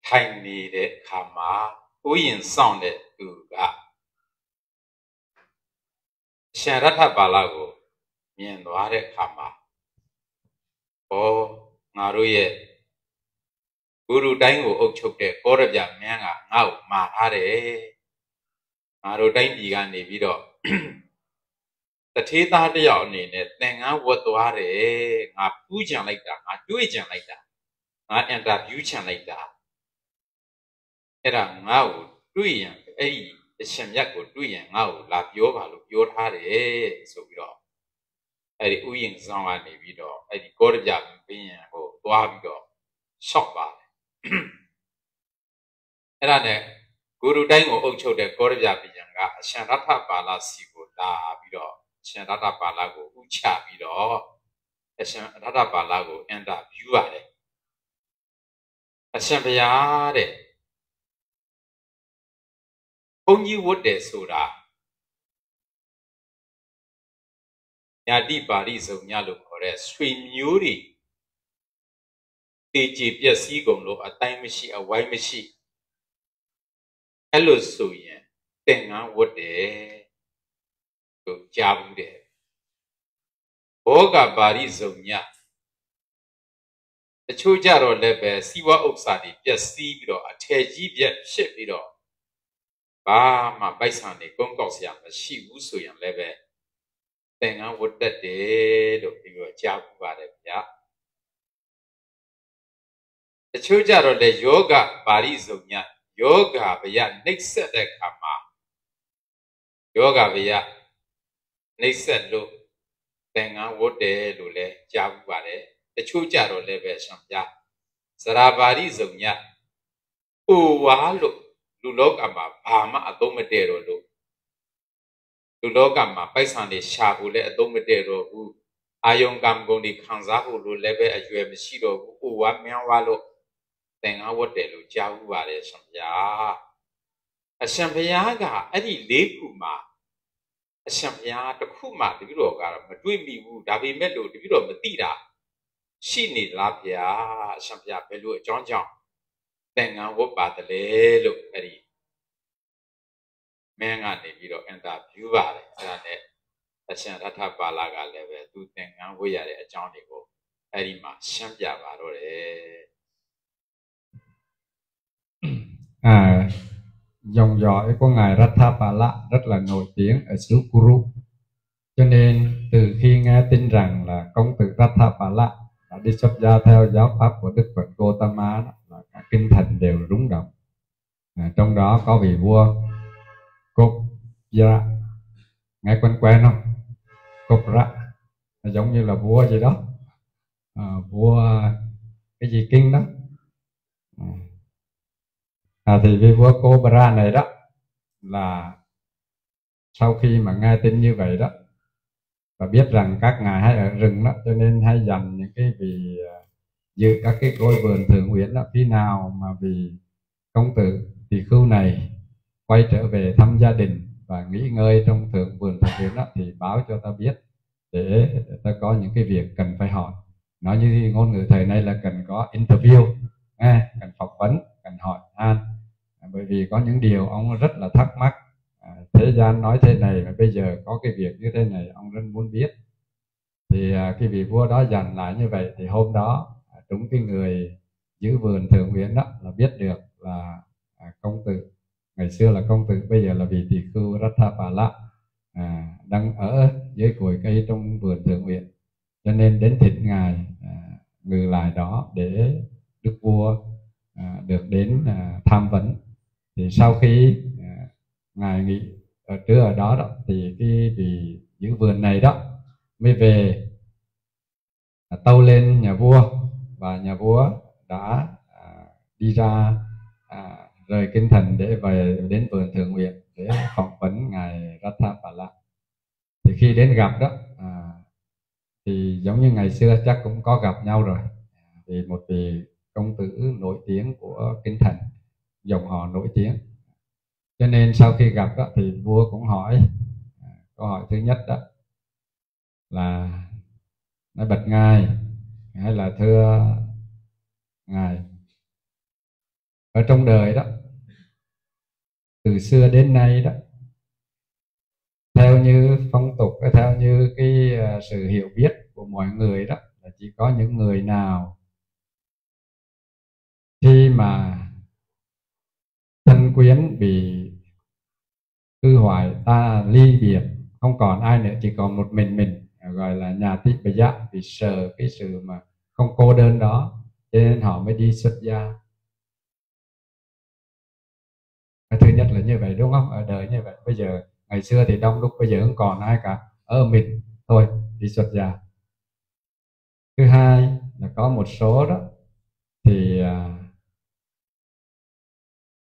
S3: thành ni de khama Ú Yên xong de tu ga Shen Ratthapalaကိုမြင်သွားတဲ့အခါမှာငါတို့ရဲ့ဂုရုတိုင်းကိုအုပ်ချုပ်တဲ့ကောရပြမင်းကငါ့ကိုမှာထားတယ်ငါတို့တိုင်းပြည်ကနေပြီးတော့တထေးသားတယောက်အနေနဲ့သင်္ကန်းဝတ်သွားတယ်ငါပူးချင်လိုက်တာငါတွေးချင်လိုက်တာငါအင်တာဗျူးချင်လိုက်တာအဲ့ဒါငါ့ကိုတွေးရင်အဲ့ဒီအရှင်မြတ်ကိုတွေးရင်ငါ့ကိုလာပြောပါလို့ပြောထားတယ်ဆိုပြီးတော့အဲ့ဒီဥယျာဉ်ဆောင်ကနေပြီးတော့အဲ့ဒီကောရပြဘင်းရင်ဟိုသွားပြီးတော့ရှော့ပါတယ်အဲ့ဒါနဲ့ဂုရုတိုင်းကိုအုပ်ချုပ်တဲ့ကောရပြဘင်းရင်ကအရှင်ရထပါဠစီကိုလာပြီးတော့အရှင်ရထပါဠကိုဥချပြီးတော့အရှင်ရထပါဠကိုအင်တာဗျူးရတယ်အရှင်ဘုရားတဲ့ဘုန်းကြီးဝတ်တယ်ဆိုတာညာတိပါဠိစုံညလို့ခေါ်တဲ့ဆွေမျိုးတွေတေကြည်ပျက်စီးကုန်လို့အတိုင်းမရှိအဝိုင်းမရှိအဲ့လိုဆိုရင်သင်္ကန်းဝတ်တယ်လို့ကြားဘူးတယ်ဘောဂပါဠိစုံညတချို့ကြတော့လည်းပဲစီဝဥစ္စာတွေပျက်စီးပြီးတော့အထည်ကြီးပြက်ဖြစ်ပြီးတော့ဘာမှပိုက်ဆံတွေကုန်းကောက်စရာမရှိဘူးဆိုရင်လည်းပဲသင်္ကန်းဝတ်တတ်တယ်လို့ပြီးတော့ကြားဘူးပါတယ်ဗျာတချို့ကြတော့လေယောဂပါဠိစုံညယောဂဗျာနှိပ်စက်တဲ့အခါမှာယောဂဗျာနှိပ်စက်လို့သင်္ကန်းဝတ်တယ်လို့လည်းကြားဘူးပါတယ်တချို့ကြတော့လည်းပဲရှင်ဗျာဇရာပါဠိစုံညအိုဝါလို့လူလောကမှာဘာမှအသုံးမတည့်တော့လို့လူလောကမှာပိုက်ဆံတွေရှာဖို့လည်းအသုံးမတည့်တော့ဘူးအာယုံကံကုန်တွေခံစားဖို့လို့လည်းပဲအရွယ်မရှိတော့ဘူးအိုဝါမင်းဝါလို့ Tên ngã vớt để lũ cháu bà để sầm giá. Sầm giá cả, ấy đi lễ cụ mà. Sầm giá, đặc cụ mà, thì biết rồi cả, mà đuôi mì vụ, đã bị mệt rồi, thì biết rồi mà tì ra. Xin nị lá bia, sầm giá bê lũ chọn chọn. Tên ngã vớt bà tà lễ lũ, ấy đi. Mẹ ngã này biết rồi, anh ta view bà đấy, ra đấy. Sầm ra tháp bà là cả lễ về, tu tên ngã vớt ya đấy, chọn đi cô. Ấy đi mà, sầm giá bà rồi đấy.
S2: Dòng dõi của ngài Ratthapala rất là nổi tiếng ở xứ Kuru, cho nên từ khi nghe tin rằng là công tử Ratthapala đã đi xuất gia theo giáo pháp của Đức Phật Gautama đó, là cả kinh thành đều rung động. Trong đó có vị vua Kopra, nghe quen quen không? Kopra giống như là vua gì đó, vua cái gì kinh đó. Thì vị vua Cobra này đó là sau khi mà nghe tin như vậy đó và biết rằng các ngài hay ở rừng đó, cho nên hay dành những cái vị giữ các cái ngôi vườn thượng uyển đó. Khi nào mà vị công tử tỳ khưu này quay trở về thăm gia đình và nghỉ ngơi trong vườn thượng uyển đó thì báo cho ta biết, để ta có những cái việc cần phải hỏi. Nói như ngôn ngữ thời nay là cần có interview, cần phỏng vấn, cần hỏi han. Bởi vì có những điều ông rất là thắc mắc, thế gian nói thế này mà bây giờ có cái việc như thế này ông rất muốn biết. Thì cái vị vua đó dặn lại như vậy, thì hôm đó chúng cái người giữ vườn thượng uyển đó là biết được là công tử ngày xưa là công tử, bây giờ là vị tỳ khưu Ratthapala đang ở dưới cội cây trong vườn thượng uyển, cho nên đến thỉnh ngài ngự lại đó để đức vua được đến tham vấn. Thì sau khi ngài nghỉ trưa ở đó đó thì cái vị giữ vườn này đó mới về tâu lên nhà vua, và nhà vua đã đi ra rời kinh thành để về đến vườn thượng uyển để phỏng vấn ngài Ratthapala. Thì khi đến gặp đó thì giống như ngày xưa chắc cũng có gặp nhau rồi, vì một vị công tử nổi tiếng của kinh thành, dòng họ nổi tiếng, cho nên sau khi gặp đó thì vua cũng hỏi câu hỏi thứ nhất đó là nói bạch ngài, hay là thưa ngài, ở trong đời đó từ xưa đến nay đó, theo như phong tục, theo như cái sự hiểu biết của mọi người đó, là chỉ có những người nào khi mà thân quyến bị hư hoại, ta ly biệt, không còn ai nữa, chỉ còn một mình, gọi là nhà tích bà giác, vì sợ cái sự mà không cô đơn đó, cho nên họ mới đi xuất gia. Cái thứ nhất là như vậy, đúng không? Ở đời như vậy. Bây giờ ngày xưa thì đông đúc, bây giờ không còn ai cả, ở mình thôi, đi xuất gia. Thứ hai là có một số đó thì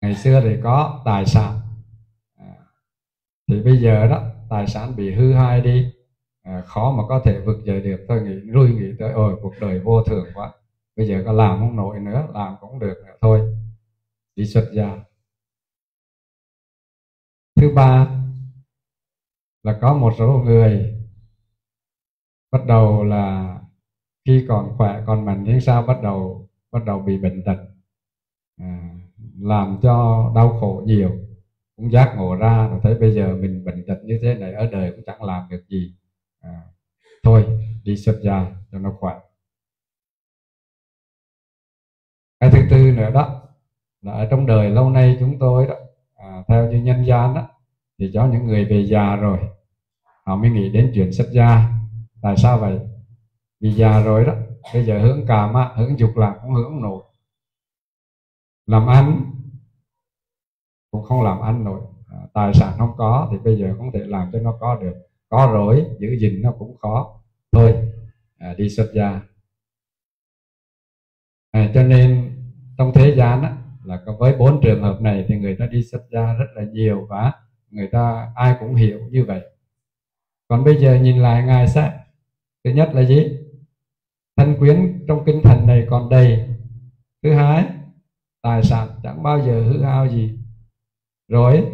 S2: ngày xưa thì có tài sản, thì bây giờ đó tài sản bị hư hại đi, khó mà có thể vực dậy được. Tôi nghĩ tới ôi cuộc đời vô thường quá, bây giờ có làm không nổi nữa, làm cũng được nữa, thôi đi xuất gia. Thứ ba là có một số người bắt đầu là khi còn khỏe còn mạnh nhưng sao bắt đầu bị bệnh tật, làm cho đau khổ nhiều, cũng giác ngộ ra rồi thấy bây giờ mình bệnh tật như thế này, ở đời cũng chẳng làm được gì, thôi đi xuất gia cho nó khỏe. Cái thứ tư nữa đó là ở trong đời lâu nay chúng tôi đó, theo như nhân gian đó, thì cho những người về già rồi họ mới nghĩ đến chuyện xuất gia. Tại sao vậy? Vì già rồi đó, bây giờ hướng cảm hướng dục lạc cũng hướng nổi, làm ăn cũng không làm ăn nổi, tài sản không có thì bây giờ không thể làm cho nó có được, có rồi giữ gìn nó cũng khó, thôi đi xuất gia. Cho nên trong thế gian á, là có với 4 trường hợp này thì người ta đi xuất gia rất là nhiều, và người ta ai cũng hiểu như vậy. Còn bây giờ nhìn lại ngài sẽ, thứ nhất là gì? Thân quyến trong kinh thành này còn đầy. Thứ hai tài sản chẳng bao giờ hư hao gì, rồi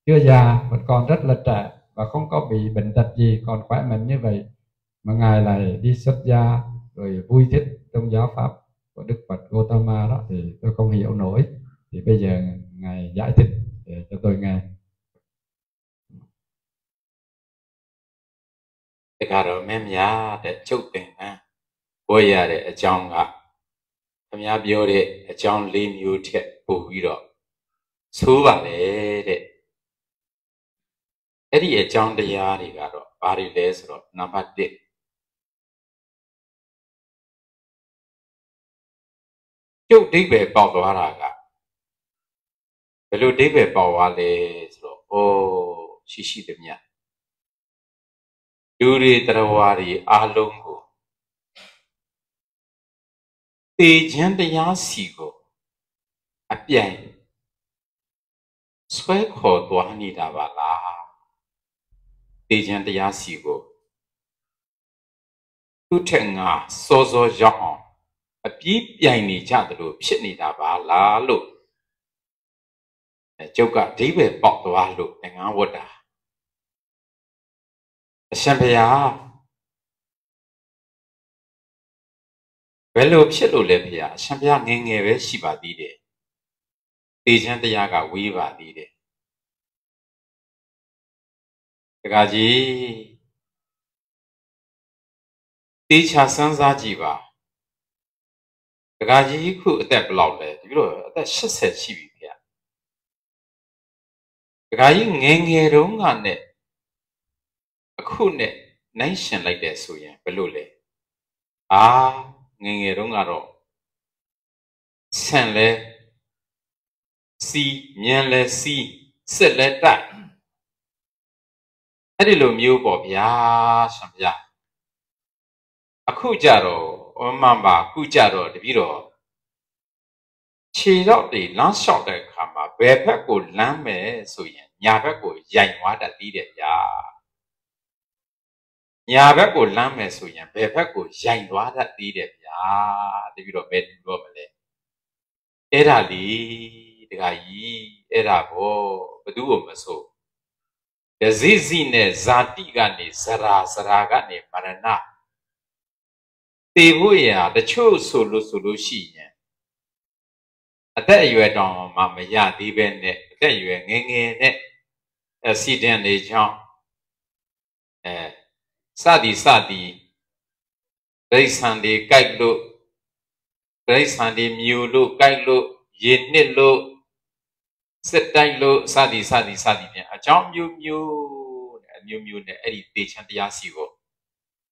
S2: chưa già vẫn còn rất là trẻ và không có bị bệnh tật gì, còn khỏe mạnh như vậy mà ngài lại đi xuất gia rồi vui thích trong giáo pháp của Đức Phật Gautama đó, thì tôi không hiểu nổi. Thì bây giờ ngài giải thích để cho tôi nghe.
S3: Thế cả rồi mẹ nhà để chúc tình ha, ôi ya để trong à, mẹ biểu để trong linh yêu thiệt bù vi đó, số vào để cái gì trong đây ya thì cả rồi, ba đi lấy rồi, năm bắt đi. Chúc đi về bảo đó là cả, về lúc đi về bảo vào lấy rồi, ô xí được nhỉ. Duri tarawari alungu ti jandaya sigo apian sway kho twa ni da ba la ti jandaya sigo tu thet nga so so yaw api pian ni ja da lo phit ni da ba la lo chok ka dai be pauk twa lo nga wat da Xem bây giờ về lúc biết lúc lên bây giờ xem bây giờ nghe nghe về gì bà đi đấy, đi chân bây giờ cả quý bà đi đấy, cái gì đi cha sinh ra gì bà, cái gì khu tại blau đấy, ví dụ tại xuất sẽ chi bị thế, cái gì nghe nghe đúng không này khu này nãy xem lại để số yan, phải luôn đấy, nghe nghe đúng rồi, xem lại, si, nhìn lại si, xét lại đại, cái điều miêu bảo bia, xem bia, khu giờ rồi, mà bà khu giờ rồi, thì rồi, chỉ đó thì lắng sọt được khám mà, về phải của lắng mẹ số yan, nhà phải của dạy hóa đã đi được ya. Nhà bác của làm mẹ số nhà bé bác của dành hóa đã đi đẹp ya, thì bây giờ bé đi đâu mà lên, ấy là lý, cái gì, ấy là bộ, bất cứ một số, cái gì này, giá trị cái này, sara cái này, mà na, thì bây giờ để cho solo xí nhé, ở đây vừa trong mà nhà đi bên này, ở đây vừa nghe này, xí đen này trong, sa đi, đấy sang đi cái lô, đấy sang đi miêu lô, cái lô, yên nè lô, set tay lô, sa đi nè, à trong miêu nè, ấy đi tê chân tê xì go,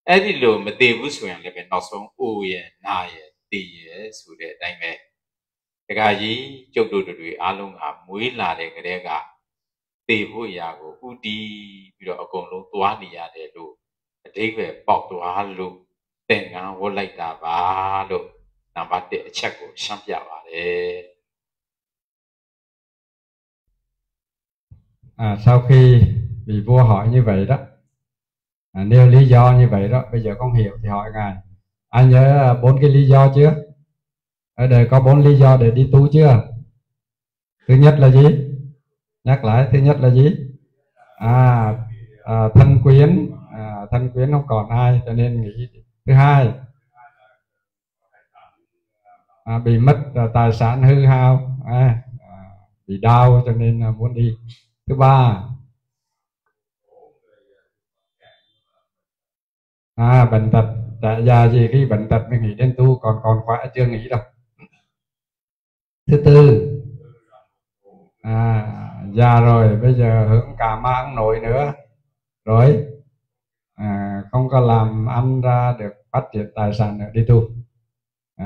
S3: ấy đi lô mà tê vũ suyên là bên nó sống ô ye, na ye, tê ye, số đấy đại mẹ, cái gì chụp đồ alung mũi là để cái cả, tê vũ ya go, u đi, bây giờ con lô toa đi ya để lô. Đấy về bảo tòa luôn, tên ngang vô lại đã ba luôn, nằm bắt để check của sang giả vào đấy.
S2: Sau khi vị vua hỏi như vậy đó, nêu lý do như vậy đó, bây giờ không hiểu thì hỏi ngài, anh nhớ 4 cái lý do chưa? Ở đời có 4 lý do để đi tu chưa? Thứ nhất là gì? Nhắc lại, thứ nhất là gì? Thân quyến không còn ai cho nên nghĩ. Thứ hai, bị mất tài sản hư hao, bị đau cho nên muốn đi. Thứ ba, bệnh tật, trẻ già gì khi bệnh tật mới nghĩ đến tu, còn khỏe chưa nghĩ đâu. Thứ tư, già rồi bây giờ hưởng cả ma ăn nổi nữa rồi, không có làm ăn ra được phát triển tài sản nữa, đi tu.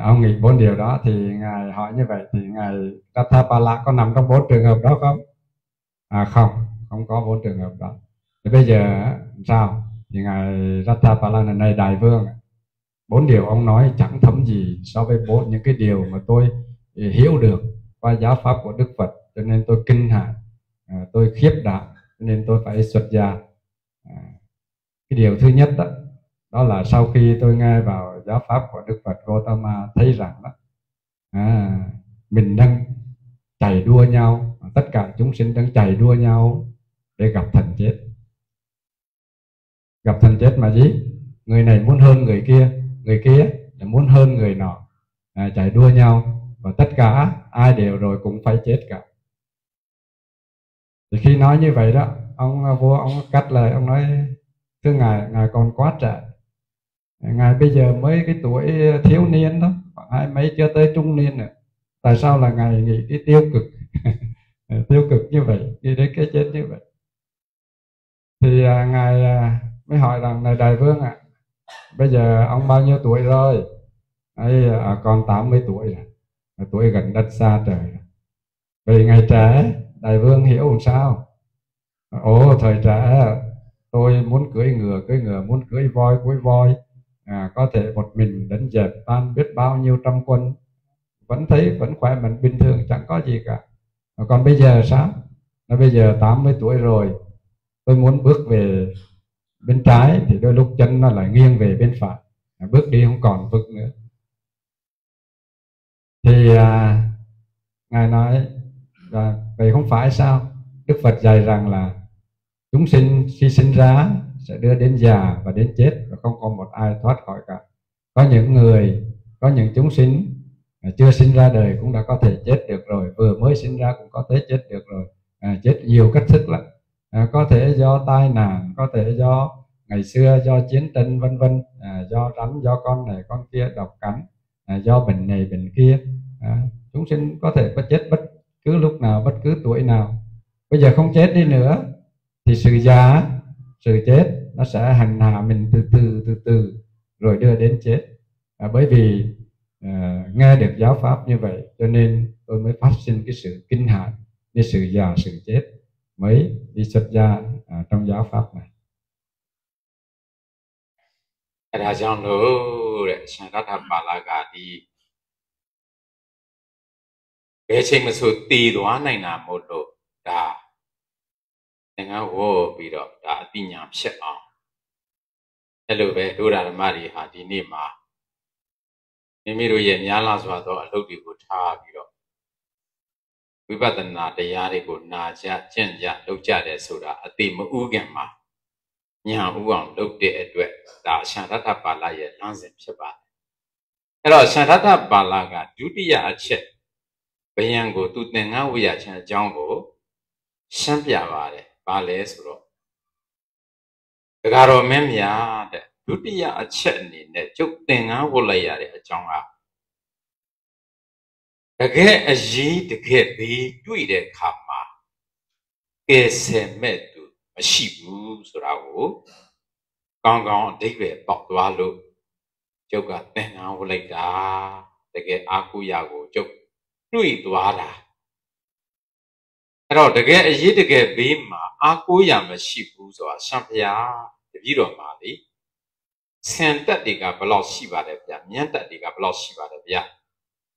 S2: Ông nghĩ 4 điều đó, thì ngài hỏi như vậy thì ngài Ratthapala có nằm trong 4 trường hợp đó không? Không có 4 trường hợp đó. Thì bây giờ sao? Thì ngài Ratthapala này đại vương, 4 điều ông nói chẳng thấm gì so với những cái điều mà tôi hiểu được qua giáo pháp của Đức Phật, cho nên tôi kinh hãi, tôi khiếp đảm, nên tôi phải xuất gia. Cái điều thứ nhất đó là sau khi tôi nghe vào giáo pháp của Đức Phật Gautama, thấy rằng đó, mình đang chạy đua nhau, tất cả chúng sinh đang chạy đua nhau để gặp thần chết. Gặp thần chết mà gì? Người này muốn hơn người kia là muốn hơn người nọ, chạy đua nhau, và tất cả ai đều rồi cũng phải chết cả. Thì khi nói như vậy đó, ông vua ông cắt lời, ông nói: thưa ngài còn quá trẻ, ngài bây giờ mới cái tuổi thiếu niên đó, khoảng 20 mấy chưa tới trung niên nữa, tại sao là ngài nghĩ cái tiêu cực tiêu cực như vậy, đi đến cái chết như vậy? Thì ngài mới hỏi rằng: này đại vương ạ, bây giờ ông bao nhiêu tuổi rồi? Còn 80 tuổi rồi, tuổi gần đất xa trời. Vậy ngày trẻ đại vương hiểu làm sao? Ồ, thời trẻ tôi muốn cưỡi ngựa, muốn cưỡi voi, có thể một mình đánh dẹp tan biết bao nhiêu trăm quân, vẫn thấy vẫn khỏe mạnh bình thường, chẳng có gì cả. Còn bây giờ sao? Bây giờ 80 tuổi rồi, tôi muốn bước về bên trái thì đôi lúc chân nó lại nghiêng về bên phải, bước đi không còn vững nữa. Thì ngài nói vậy không phải sao? Đức Phật dạy rằng là chúng sinh khi sinh ra sẽ đưa đến già và đến chết, và không có một ai thoát khỏi cả. Có những chúng sinh chưa sinh ra đời cũng đã có thể chết được rồi, vừa mới sinh ra cũng có thể chết được rồi, chết nhiều cách thức lắm. Có thể do tai nạn, có thể do ngày xưa do chiến tranh vân vân, do rắn, do con này con kia độc cắn, do bệnh này bệnh kia. Chúng sinh có thể chết bất cứ lúc nào, bất cứ tuổi nào. Bây giờ không chết đi nữa thì sự già, sự chết nó sẽ hành hạ mình từ từ rồi đưa đến chết. Bởi vì nghe được giáo pháp như vậy cho nên tôi mới phát sinh cái sự kinh hãi như sự già, sự chết, mới đi xuất gia trong giáo pháp này.
S3: Đóကြောင့်လို့တဲ့ရှင်ရတ္ထပါဠကဒီဘယ်ချိန်မှဆိုတည်သွားနိုင်တာမို့လို့ဒါသင်္ကန်းဝေါ်ပြီးတော့ဒါအသိဉာဏ်ဖြစ်အောင်အဲ့လိုပဲဒုရဓမ္မတွေဟာဒီနေ့မှာမိမိတို့ရဲ့များလာစွာသောအလုပ်တွေကိုထားပြီးတော့ဝိပဿနာတရားတွေကိုနာကြကျင့်ကြလုပ်ကြတယ်ဆိုတာအသိမဥခင်မှာဉာဏ်ဥအောင်လုပ်တဲ့အတွက်ဒါအရှင်ရတ္ထပါဠရဲ့လမ်းစဉ်ဖြစ်ပါတယ်အဲ့တော့အရှင်ရတ္ထပါဠကဒုတိယအချက်ဘယံကိုသူသင်္ကန်းဝေရခြင်းအကြောင်းကိုရှင်းပြပါတယ်ဘာလဲဆိုတော့ဒကာတော်မင်းများတဲ့ဒုတိယအချက်အနေနဲ့ကျုပ်သင်္ကန်းဝတ်လိုက်ရတဲ့အကြောင်းကတကယ်အရေးတကယ်ဘေးတွေ့တဲ့အခါမှာကဲဆယ်မဲ့သူမရှိဘူးဆိုတာကိုကောင်းကောင်းအဓိပ္ပာယ်ပေါက်သွားလို့ကျုပ်ကသင်္ကန်းဝတ်လိုက်တာတကယ်အာကုရကိုကျုပ်တွေ့သွားတာအဲ့တော့တကယ်အရေးတကယ်ဘေးမှာအာကိုရမရှိဘူးဆိုတာရှမ်းဖျားတပည့်တော်မှာလေဆင်တက်တွေကဘယ်လောက်ရှိပါတယ်ဗျမြန်းတက်တွေကဘယ်လောက်ရှိပါတယ်ဗျ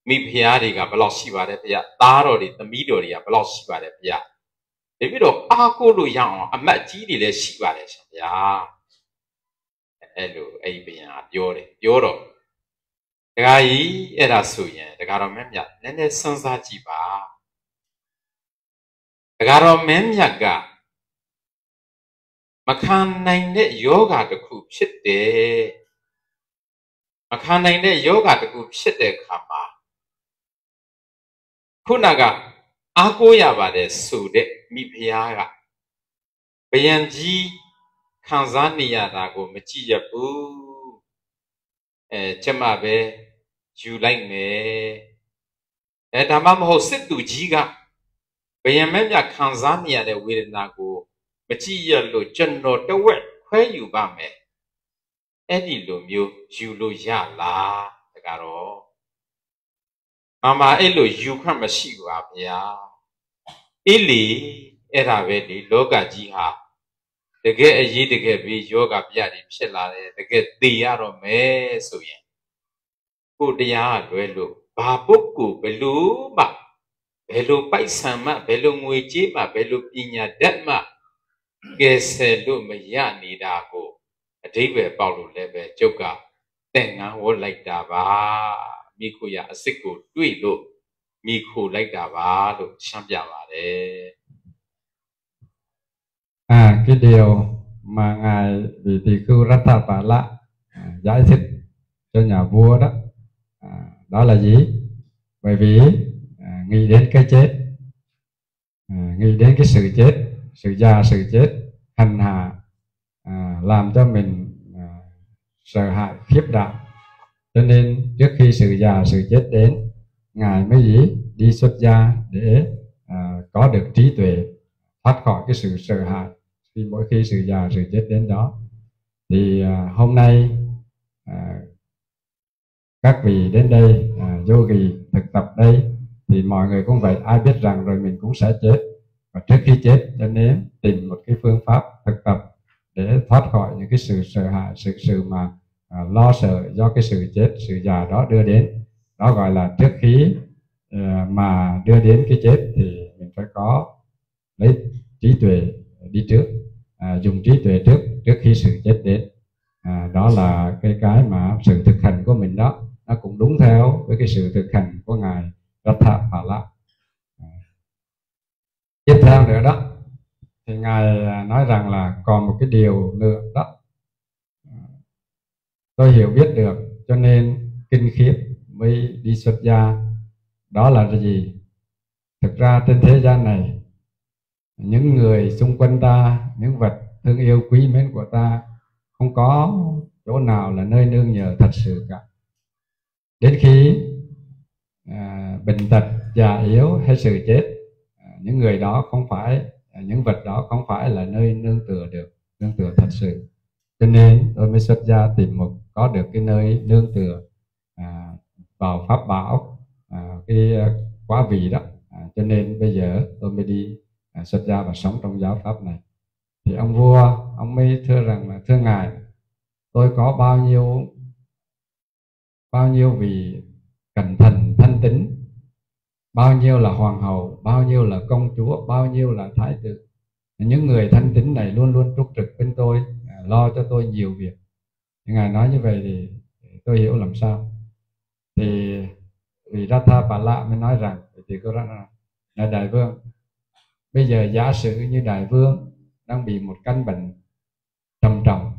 S3: မိဖျားတွေကဘယ်လောက်ရှိပါတယ်ဗျသားတော်တွေသမီးတော်တွေကဘယ်လောက်ရှိပါတယ်ဗျတပည့်တော်အာကိုလို့ရအောင်အမတ်ကြီးတွေလည်းရှိပါတယ်ရှမ်းဖျားအဲ့လိုအဲ့ဒီဘုရားပြောတယ်ပြောတော့ဒကာကြီးအဲ့ဒါဆိုရင်ဒကာတော်မင်းမြတ်နည်းနည်းစဉ်းစားကြည့်ပါဒကာတော်မင်းမြတ်ကမခံနိုင်တဲ့ယောဂတစ်ခုဖြစ်တယ်မခံနိုင်တဲ့ယောဂတစ်ခုဖြစ်တဲ့အခါမှာခုနကအားကိုးရပါတယ်ဆိုတဲ့မိဖုရားကဘယံကြီးခံစားနေရတာကိုမကြည့်ရဘူးကျမပဲယူလိုက်မယ်ဒါမှမဟုတ်စစ်သူကြီးကဘယံမင်းမြတ်ခံစားနေရတဲ့ဝေဒနာကိုမကြည့်ရလို့ကျွန်တော်တဝက်ခွဲယူပါမယ်အဲ့ဒီလိုမျိုးယူလို့ရလားတကတော့မအဲ့လိုယူခွင့်မရှိပါဗျာအေးလေအဲ့ဒါပဲလေလောကကြီးဟာတကယ်အရေးတကယ်ပြီးယောဂပြတွေဖြစ်လာတယ်တကယ်သိရတော့မယ်ဆိုရင်ကိုတရားလွဲလို့ဘာပုဂ္ဂိုလ်ဘယ်လိုမှဘယ်လိုပိုက်ဆံမှဘယ်လိုငွေကြေးမှဘယ်လိုပညာတတ်မှကဲဆယ်လို့မရနေတာကိုအဓိပ္ပာယ်ပေါက်လို့လည်းပဲကျုပ်ကသင်္ကန်းဝတ်လိုက်တာပါမိခိုရအစစ်ကိုတွေ့လို့ mi khổ lấy cả ba lúc sang bia ba đấy.
S2: Cái điều mà ngài vị tỳ khưu Ratthapala giải thích cho nhà vua đó, đó là gì? Bởi vì nghĩ đến cái chết, nghĩ đến cái sự chết, sự già, sự chết hành hạ, làm cho mình sợ hãi khiếp đảm, cho nên trước khi sự già, sự chết đến, ngài mới đi xuất gia để có được trí tuệ, thoát khỏi cái sự sợ hãi khi mỗi khi sự già, sự chết đến đó. Thì hôm nay các vị đến đây, yogi thực tập đây, thì mọi người cũng vậy, ai biết rằng rồi mình cũng sẽ chết, và trước khi chết cho nên tìm một cái phương pháp thực tập để thoát khỏi những cái sự sợ hãi, sự mà lo sợ do cái sự chết, sự già đó đưa đến. Đó gọi là trước khi mà đưa đến cái chết thì mình phải có lấy trí tuệ đi trước, dùng trí tuệ trước khi sự chết đến. Đó là cái mà sự thực hành của mình đó, nó cũng đúng theo với cái sự thực hành của ngài Ratthapala. Tiếp theo nữa đó thì ngài nói rằng là còn một cái điều nữa đó tôi hiểu biết được, cho nên kinh khiếp mới đi xuất gia. Đó là gì? Thực ra trên thế gian này, những người xung quanh ta, những vật thương yêu quý mến của ta, không có chỗ nào là nơi nương nhờ thật sự cả. Đến khi bệnh tật, già yếu hay sự chết, những người đó không phải, những vật đó không phải là nơi nương tựa được, nương tựa thật sự. Cho nên tôi mới xuất gia tìm có được cái nơi nương tựa vào pháp bảo, cái quá vị đó. Cho nên bây giờ tôi mới đi xuất gia và sống trong giáo pháp này. Thì ông vua, ông mới thưa rằng là thưa ngài, tôi có bao nhiêu vị cẩn thận thanh tín, bao nhiêu là hoàng hậu, bao nhiêu là công chúa, bao nhiêu là thái tử. Những người thanh tín này luôn luôn túc trực bên tôi, lo cho tôi nhiều việc. Ngài nói như vậy thì tôi hiểu làm sao. Thì vì Ratthapala mới nói rằng, thì cô nói rằng là đại vương, bây giờ giả sử như đại vương đang bị một căn bệnh trầm trọng,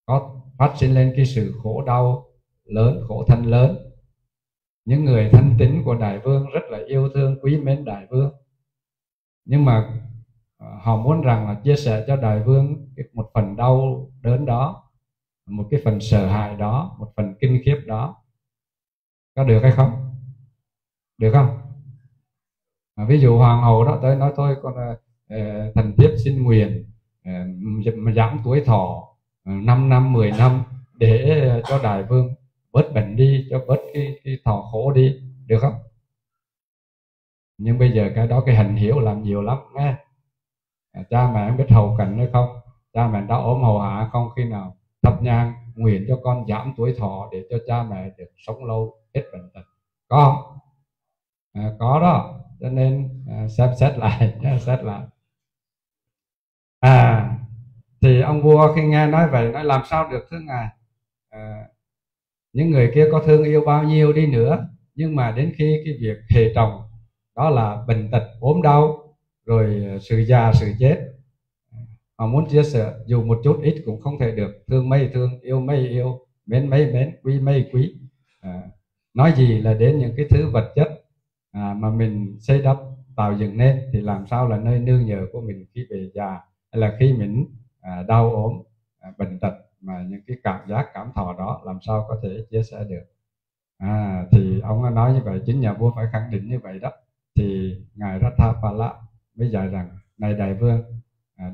S2: có phát sinh lên cái sự khổ đau lớn, khổ thân lớn. Những người thân tín của đại vương rất là yêu thương quý mến đại vương, nhưng mà họ muốn rằng là chia sẻ cho đại vương một phần đau đớn đó, một cái phần sợ hãi đó, một phần kinh khiếp đó. Có được hay không? Được không? Ví dụ hoàng hậu đó tới nói tôi con thần thiếp xin nguyện giảm tuổi thọ 5 năm 10 năm để cho đại vương bớt bệnh đi, cho bớt cái thọ khổ đi, được không? Nhưng bây giờ cái đó cái hành hiểu làm nhiều lắm nghe. Cha mẹ biết hầu cận hay không? Cha mẹ đã ốm hầu hạ không? Khi nào thắp nhang nguyện cho con giảm tuổi thọ để cho cha mẹ được sống lâu, hết bệnh tật, có không? Có đó. Cho nên xem xét lại xét lại. Thì ông vua khi nghe nói vậy nói làm sao được thưa ngài, những người kia có thương yêu bao nhiêu đi nữa, nhưng mà đến khi cái việc hệ trọng, đó là bệnh tật ốm đau rồi sự già sự chết, họ muốn chia sẻ dù một chút ít cũng không thể được. Thương mấy thương, yêu mấy yêu, mến mấy mến, quý mấy quý, nói gì là đến những cái thứ vật chất mà mình xây đắp tạo dựng nên, thì làm sao là nơi nương nhờ của mình khi về già, hay là khi mình đau ốm, bệnh tật, mà những cái cảm giác cảm thọ đó làm sao có thể chia sẻ được. Thì ông nói như vậy, chính nhà vua phải khẳng định như vậy đó. Thì ngài Ratthapala mới dạy rằng này đại vương,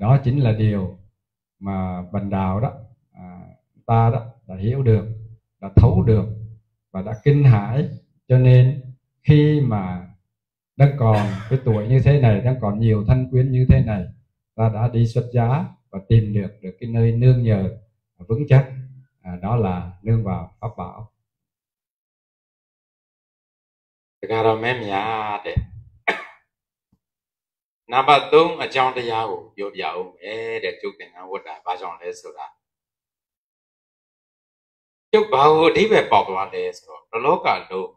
S2: đó chính là điều mà bần đạo đó, ta đó đã hiểu được, đã thấu được và đã kinh hãi. Cho nên khi mà đang còn cái tuổi như thế này, đang còn nhiều thân quyến như thế này, ta đã đi xuất giá và tìm được cái nơi nương nhờ vững chắc, đó là nương vào pháp bảo.
S3: Cái đó mấy mía đấy. Number 3 ở trong đây ao yêu yêu để chụp cái nào đã ba trong đấy rồi đó. Chụp bao đi về bỏ vào đấy rồi, nó lố cả lố.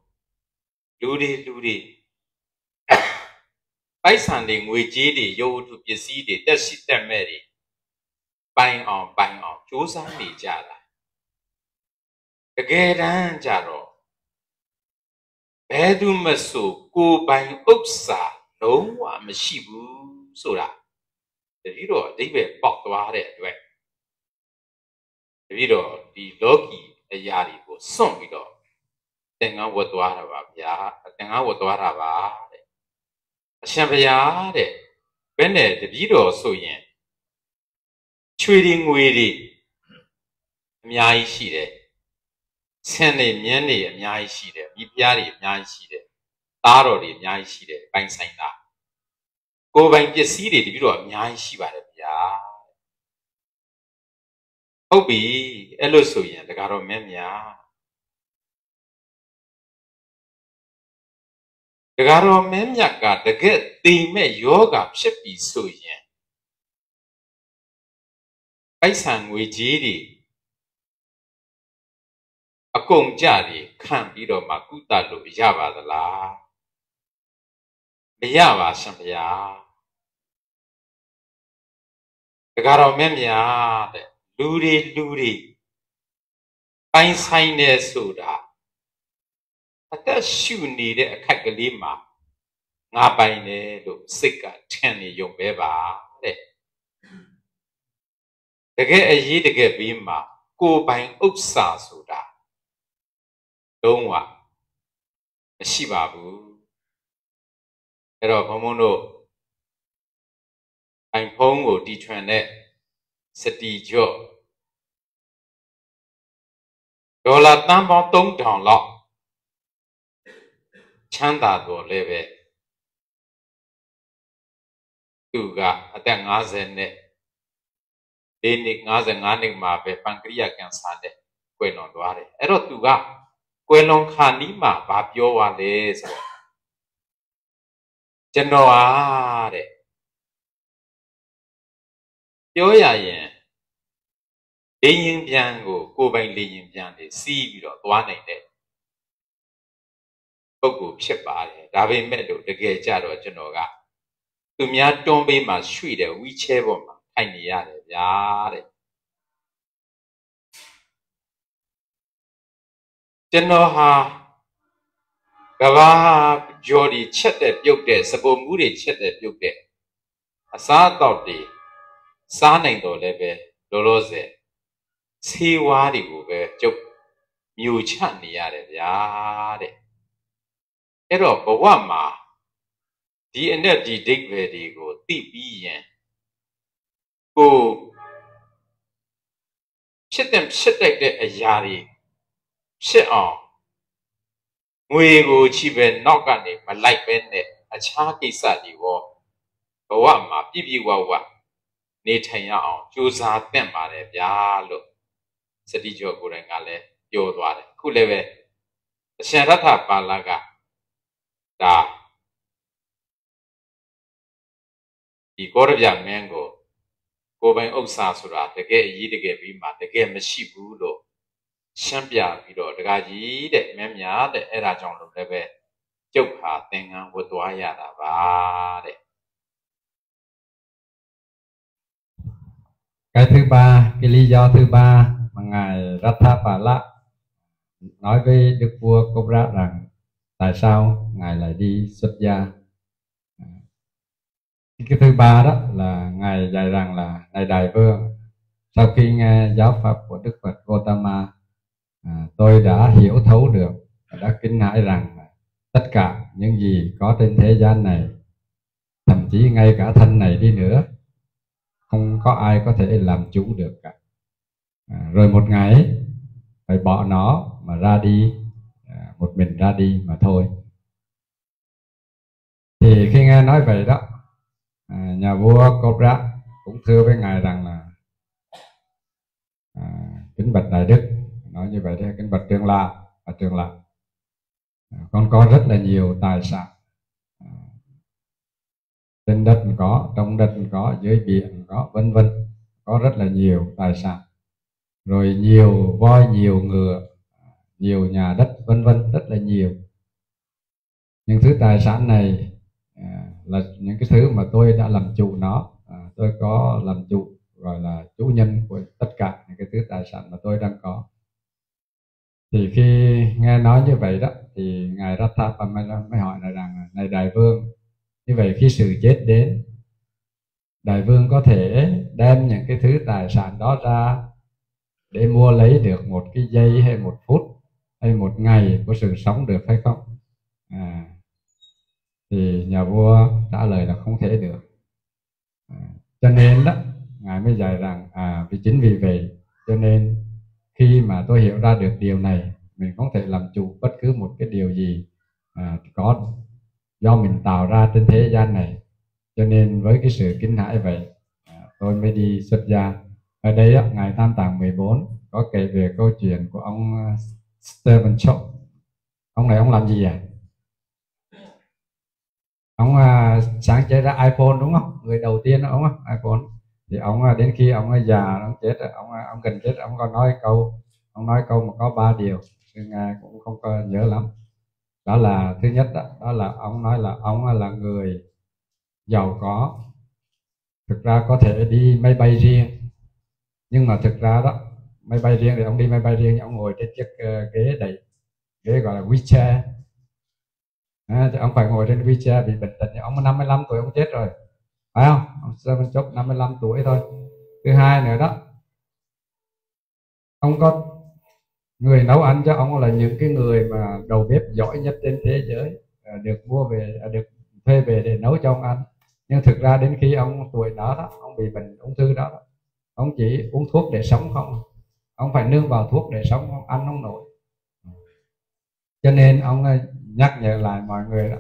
S3: လူတွေပိုက်ဆံတွေငွေကြေးတွေရုပ်ဝတ္ထုပစ္စည်းတွေတက်ရှိတက်မဲ့တွေပိုင်အောင်စူးစမ်းနေကြတာတကယ်တမ်းကြတော့ဘယ်သူမဆိုကိုယ်ပိုင်ဥစ္စာလုံးဝမရှိဘူးဆိုတာတတိတော့အဓိပ္ပာယ်ပေါက်သွားတဲ့အတွက်တတိတော့ဒီလောကီအရာတွေကိုစွန့်ပြီးတော့သင်္ကန်းဝတ်သွားတာပါဗျာသင်္ကန်းဝတ်သွားတာပါတဲ့အရှင်ဘုရားတဲ့ဘယ်နဲ့တတိတော်ဆိုရင်ချွေတွေငွေတွေအများကြီးရှိတယ်ဆင်းနေမြင်းတွေအများကြီးရှိတယ်မိဖုရားတွေအများကြီးရှိတယ်သားတော်တွေအများကြီးရှိတယ်ပိုင်ဆိုင်တာကိုယ်ပိုင်ပစ္စည်းတွေတပိတော့အများကြီးရှိပါတယ်ဗျာဟုတ်ပြီအဲ့လိုဆိုရင်တကားတော့မင်းများတကားတော့မင်းမြတ်ကတကယ်တိမ်မဲ့ယောဂဖြစ်ပြီဆိုရင်ပိုက်ဆံငွေကြီးတွေအကုန်ကြတွေခံပြီးတော့မှကုသလို့ရပါသလားမရပါရှင်ဗျာတကားတော့မင်းများတဲ့လူတွေပိုင်ဆိုင်နေဆိုတာအသက်ရှူနေတဲ့အခိုက်ကလေးမှာငါပိုင်တယ်လို့စိတ်ကထင်နေရုံပဲပါတဲ့တကယ်အရေးတကယ်ပြီးမှာကိုယ်ပိုင်ဥစ္စာဆိုတာလုံးဝမရှိပါဘူးအဲ့တော့ဘုံဘုံတို့အိုင်ဖုန်းကိုတီထွင်တဲ့စတီကျော့ဒေါ်လာတန်ပေါင်း3000လောက်ချမ်းသာတော်လည်းပဲသူကအသက်50နဲ့၄နှစ်55နှစ်မှာပဲပန်ကရိယာကင်ဆာနဲ့ကွယ်လွန်သွားတယ်အဲ့တော့သူကကွယ်လွန်ခါနီးမှာဗာပြောသွားလေဆိုတော့ကျွန်တော်အားတဲ့ပြောရရင်လေရင်ပြန်ကိုယ်ပိုင်လေရင်ပြန်တွေစီးပြီးတော့သွားနိုင်တဲ့ပုဂ္ဂိုလ်ဖြစ်ပါတယ်ဒါပေမဲ့လို့တကယ်ကြတော့ကျွန်တော်ကသူများတွန်းပေးမှရွှေ့တယ်ဝီချဲပေါ်မှာထိုင်နေရတယ်ဗျာတဲ့ကျွန်တော်ဟာကဘာဂျော်ဒီချက်တဲ့ပြုတ်တဲ့စပုံမှုတွေချက်တဲ့ပြုတ်တဲ့အစားအသောက်တွေစားနိုင်တော့လည်းပဲလောလောဆယ်ဆေးဝါးတွေကိုပဲကျုပ်မျိုးချနေရတယ်ဗျာတဲ့အဲ့တော့ဘဝမှာဒီအနဲ့ဒီဒိတ်ပဲတွေကိုသိပြီးရင်ကိုဖြစ်တဲ့အရာတွေဖြစ်အောင်ငွေကိုချီပဲနောက်ကနေမလိုက်ပဲနဲ့အခြားကိစ္စတွေရောဘဝမှာပြည့်ဝနေထိုင်ရအောင်ကြိုးစားသင့်ပါတယ်ဗျာလို့စတိကျော်ကိုယ်တိုင်ကလည်းပြောသွားတယ်ခုလည်းပဲအရှင်ရထပါဠကဒါဒီကောရပြမင်းကိုပိုင်ဥစ္စာဆိုတာတကယ်အရေးတကယ်ပြီးမှတကယ်မရှိဘူးလို့ရှင်းပြပြီးတော့တကကြီးတဲ့မင်းများတဲ့အဲ့ဒါကြောင့်လို့လည်းပဲကျုပ်ဟာသင်္ကန်းဝတ်သွားရတာပါတဲ့
S2: Cái thứ ba, cái lý do thứ ba mà ngài Ratthapala nói với Đức vua Cobra rằng tại sao ngài lại đi xuất gia. Cái thứ ba đó là ngài dạy rằng là này đại vương, sau khi nghe giáo pháp của Đức Phật Gautama, tôi đã hiểu thấu được và đã kinh hãi rằng tất cả những gì có trên thế gian này, thậm chí ngay cả thân này đi nữa, không có ai có thể làm chủ được cả. Rồi một ngày phải bỏ nó mà ra đi, một mình ra đi mà thôi. Thì khi nghe nói vậy đó, nhà vua Cobra cũng thưa với ngài rằng là kính bạch đại đức, nói như vậy đấy, kính bạch Trường Lạc, con có rất là nhiều tài sản, trên đất có, trong đất có, dưới biển có, vân vân, có rất là nhiều tài sản, rồi nhiều voi, nhiều ngựa, nhiều nhà đất, vân vân, rất là nhiều. những thứ tài sản này là những cái thứ mà tôi đã làm chủ nó, tôi có làm chủ, gọi là chủ nhân của tất cả những cái thứ tài sản mà tôi đang có. Thì khi nghe nói như vậy đó thì ngài Ratthapa mới hỏi là rằng: này đại vương, như vậy khi sự chết đến, đại vương có thể đem những cái thứ tài sản đó ra để mua lấy được một cái giây hay một phút hay một ngày của sự sống được hay không? Thì nhà vua trả lời là không thể được. Cho nên đó ngài mới dạy rằng chính vì vậy cho nên khi mà tôi hiểu ra được điều này, mình không thể làm chủ bất cứ một cái điều gì có do mình tạo ra trên thế gian này. Cho nên với cái sự kinh hãi vậy, tôi mới đi xuất gia. Ở đây đó, ngài Tam Tạng 14 có kể về câu chuyện của ông Stephen Chow. Ông này ông làm gì vậy? Ông sáng chế ra iPhone đúng không? Người đầu tiên đó ông iPhone. Thì ông đến khi ông già, ông chết, ông gần chết, ông có nói câu mà có 3 điều, Ngài cũng không có nhớ lắm. Đó là thứ nhất đó là ông nói là ông là người giàu có, thực ra có thể đi máy bay riêng, nhưng mà thực ra đó máy bay riêng thì ông đi máy bay riêng, ông ngồi trên chiếc ghế đẩy, ghế gọi là wheelchair. Thì ông phải ngồi trên wheelchair bị bệnh tật. Ông 55 tuổi ông chết rồi, phải không? Ông Stephen Chow 55 tuổi thôi. Thứ hai nữa đó, ông có người nấu ăn cho ông là những cái người mà đầu bếp giỏi nhất trên thế giới, được mua về, được thuê về để nấu cho ông ăn. Nhưng thực ra đến khi ông tuổi đó ông bị bệnh ung thư đó, ông chỉ uống thuốc để sống không, ông phải nương vào thuốc để sống, ông ăn không nổi. Cho nên ông nhắc nhở lại mọi người đó.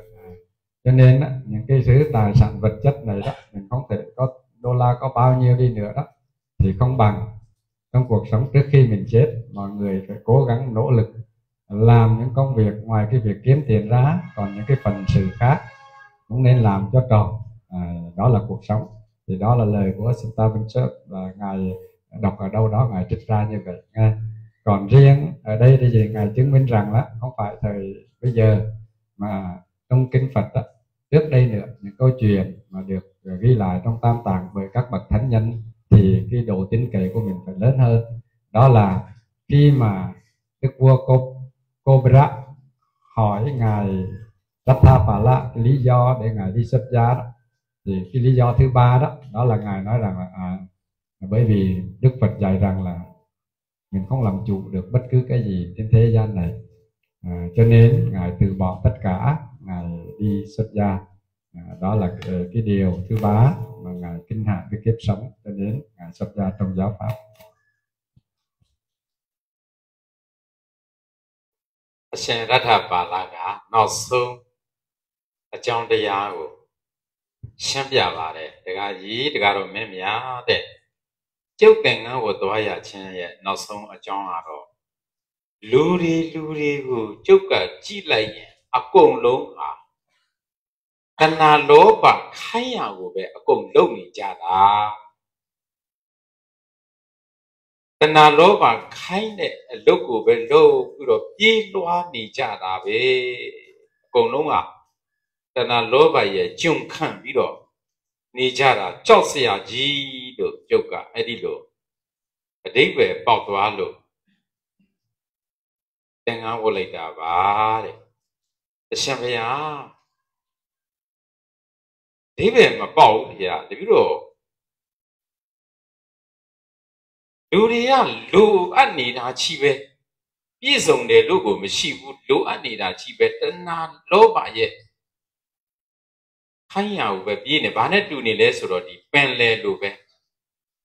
S2: Cho nên đó, những cái thứ tài sản vật chất này đó, mình không thể có đô la có bao nhiêu đi nữa đó thì không bằng trong cuộc sống trước khi mình chết, mọi người phải cố gắng nỗ lực làm những công việc ngoài cái việc kiếm tiền ra, còn những cái phần sự khác cũng nên làm cho tròn. Đó là cuộc sống. Thì đó là lời của Stephen Chow, và ngài đọc ở đâu đó ngài trích ra như vậy nghe. Còn riêng ở đây thì ngài chứng minh rằng đó không phải thời bây giờ mà trong kinh Phật đó, trước đây nữa, những câu chuyện mà được ghi lại trong Tam Tạng bởi các bậc thánh nhân thì cái độ tin cậy của mình phải lớn hơn. Đó là khi mà đức vua Cobra hỏi ngài Ratthapala cái lý do để ngài đi xuất gia đó, thì cái lý do thứ ba đó là ngài nói rằng là bởi vì Đức Phật dạy rằng là mình không làm chủ được bất cứ cái gì trên thế gian này, cho nên ngài từ bỏ tất cả, ngài đi xuất gia. Đó là cái điều thứ ba mà ngài kinh hạ cái kiếp sống, cho đến ngài xuất gia trong giáo pháp.
S3: ရှင်ရထပါဠကနောက်ဆုံးအကြောင်းတရားကိုရှင်းပြပါတယ်။တရားကြီးတရားတော်မင်းများတဲ့ကျုပ်သင်္ကန်းကိုသွားရခြင်းရဲ့နောက်ဆုံးအကြောင်းကတော့လူတွေကိုကျုပ်ကကြည့်လိုက်ရင်အကုန်လုံးဟာတဏှာလောဘခိုင်းရကိုပဲအကုန်လုပ်နေကြတာတဏှာလောဘခိုင်းတဲ့အလုပ်ကိုပဲလုပ်ပြီးတော့ပြေးလွှားနေကြတာပဲအကုန်လုံးကတဏှာလောဘရဲ့ကျုံခန့်ပြီးတော့နေကြတာကြောက်စရာကြီးလို့ကျုပ်ကအဲ့ဒီလိုအဓိပ္ပာယ်ပေါက်သွားလို့သင်္ကန်းဝတ်လိုက်တာပါတဲ့အရှင်ဘုရားအဓိပ္ပာယ်မပေါက်ဘူးဗျာတပည့်တော်လူတွေကလိုအပ်နေတာချီပဲပြည့်စုံတယ်လို့ကိုမရှိဘူးလိုအပ်နေတာချီပဲတဏှာလောဘရဲ့ခိုင်းရကိုပဲပြေးနေဘာနဲ့တူနေလဲဆိုတော့ဒီပင်လေလိုပဲ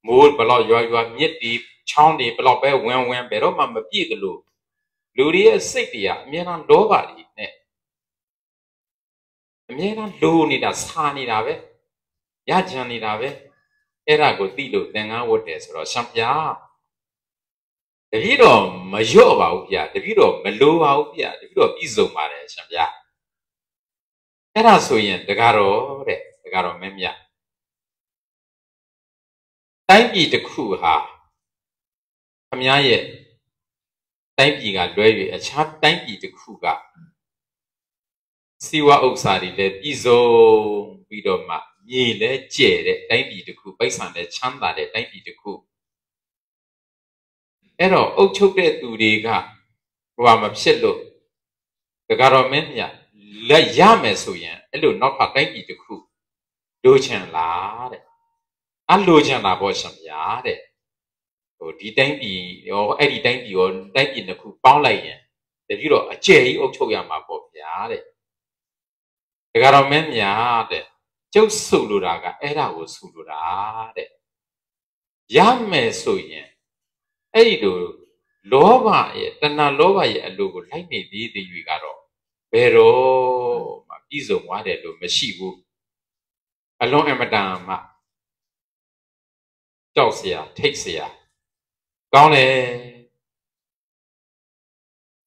S3: မိုးဘလောက်ရွာမြစ်ဒီချောင်းတွေဘလောက်ပဲဝင်ဘယ်တော့မှမပြည့်သလိုလူတွေရဲ့စိတ်တွေကအမြဲတမ်းလောဘတွေနဲ့အမြဲတမ်းလိုနေတာစာနေတာပဲရကြံနေတာပဲအဲ့ဒါကိုသိလို့သင်္ကန်းဝတ်တယ်ဆိုတော့ရှံပြတပည့်တော်မလျော့ပါဘူးဗျာတပည့်တော်မလိုပါဘူးဗျာတပည့်တော်ပြည့်စုံပါတယ်ရှံပြအဲ့ဒါဆိုရင်တကားတော်မင်းမြတ်တိုင်းပြည်တစ်ခုဟာခမည်းရဲ့တိုင်းပြည်ကလွဲ၍အခြားတိုင်းပြည်တစ်ခုက siwa uksari le piso pido ma mi le che deတိုင်းပြည်တစ်ခုပိုက်ဆံနဲ့ချမ်းသာတဲ့တိုင်းပြည်တစ်ခုအဲ့တော့အုပ်ချုပ်တဲ့သူတွေကဟိုမှာမဖြစ်လို့ဒါကတော့မင်းညာလက်ရမယ်ဆိုရင်အဲ့လိုနောက်ထပ်တိုင်းပြည်တစ်ခုလိုချင်လားတဲ့အလိုချင်တာပေါ့ရှင်ဗျာတဲ့ဟိုဒီတိုင်းပြည်ရောအဲ့ဒီတိုင်းပြည်ရောတိုင်းပြည်တစ်ခုပေါင်းလိုက်ရင်တပြည့်တော့အကျယ်ကြီးအုပ်ချုပ်ရမှာပေါ့ဗျာတဲ့ဒါကတော့မင်းညာတဲ့ကျုပ်ဆုလို့တာကအဲ့ဒါကိုဆုလို့တာတဲ့ရမယ်ဆိုရင်အဲ့ဒီလိုလောဘရဲ့တဏှာလောဘရဲ့အလိုကိုလိုက်နေသေးတဲ့တွေကတော့ဘယ်တော့မှပြည့်စုံသွားတယ်လို့မရှိဘူးအလွန်အမတန်မှကြောက်စရာထိတ်စရာကောင်းတယ်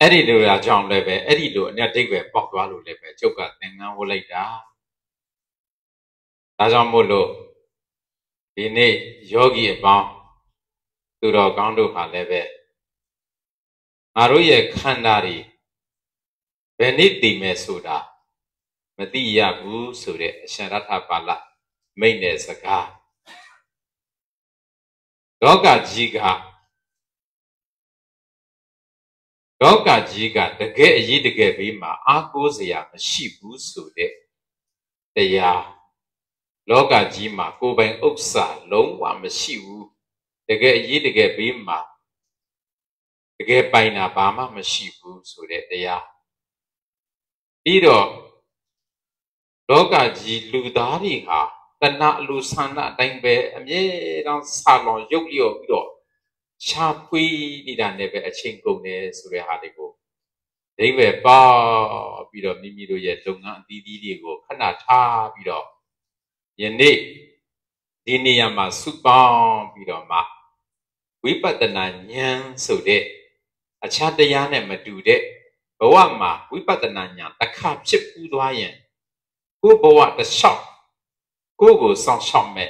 S3: အဲ့ဒီလိုရာကြောင့်လည်းပဲအဲ့ဒီလိုအနက်တိတ်ပဲပေါက်သွားလို့လည်းပဲကျုပ်ကသင်္ကန်းဝတ်လိုက်တာဒါကြောင့်မို့လို့ဒီနေ့ယောဂီအပေါင်းသူတော်ကောင်းတို့ဟာလည်းပဲငါတို့ရဲ့ခန္ဓာတွေဘယ်နေ့တည်မယ်ဆိုတာမသိရဘူးဆိုတဲ့အရှင်ရထပါဠမိတ်တဲ့စကားလောကကြီးကတကယ်အရေးတကယ်ဘေးမှာအားကိုးစရာမရှိဘူးဆိုတဲ့တရားလောကကြီးမှာကိုယ်ပိုင်ဥစ္စာလုံးဝမရှိဘူးတကယ်အရေးတကယ်ဘေးမှာတကယ်ပိုင်တာဘာမှမရှိဘူးဆိုတဲ့တရားပြီးတော့လောကကြီးလူသားတွေဟာတဏှာလူဆန္ဒအတိုင်းပဲအမြဲတမ်းဆာလွန်ရုပ်လျော့ပြီးတော့ရှားဖွေးနေတာနဲ့ပဲအချိန်ကုန်တယ်ဆိုတဲ့ဟာတွေကိုဒိဗ္ဗေပေါပြီးတော့မိမိတို့ရဲ့လုပ်ငန်းအသီးသီးတွေကိုခဏထားပြီးတော့ယနေ့ဒီနေရာမှာစုပေါင်းပြီးတော့မှဝိပဿနာဉာဏ်ဆိုတဲ့အခြားတရားနဲ့မတူတဲ့ဘဝမှာဝိပဿနာဉာဏ်တစ်ခါဖြစ်ပူးသွားရင်ကိုယ်ဘဝတစ်လျှောက်ကိုယ်ကိုစောင့်ရှောက်မဲ့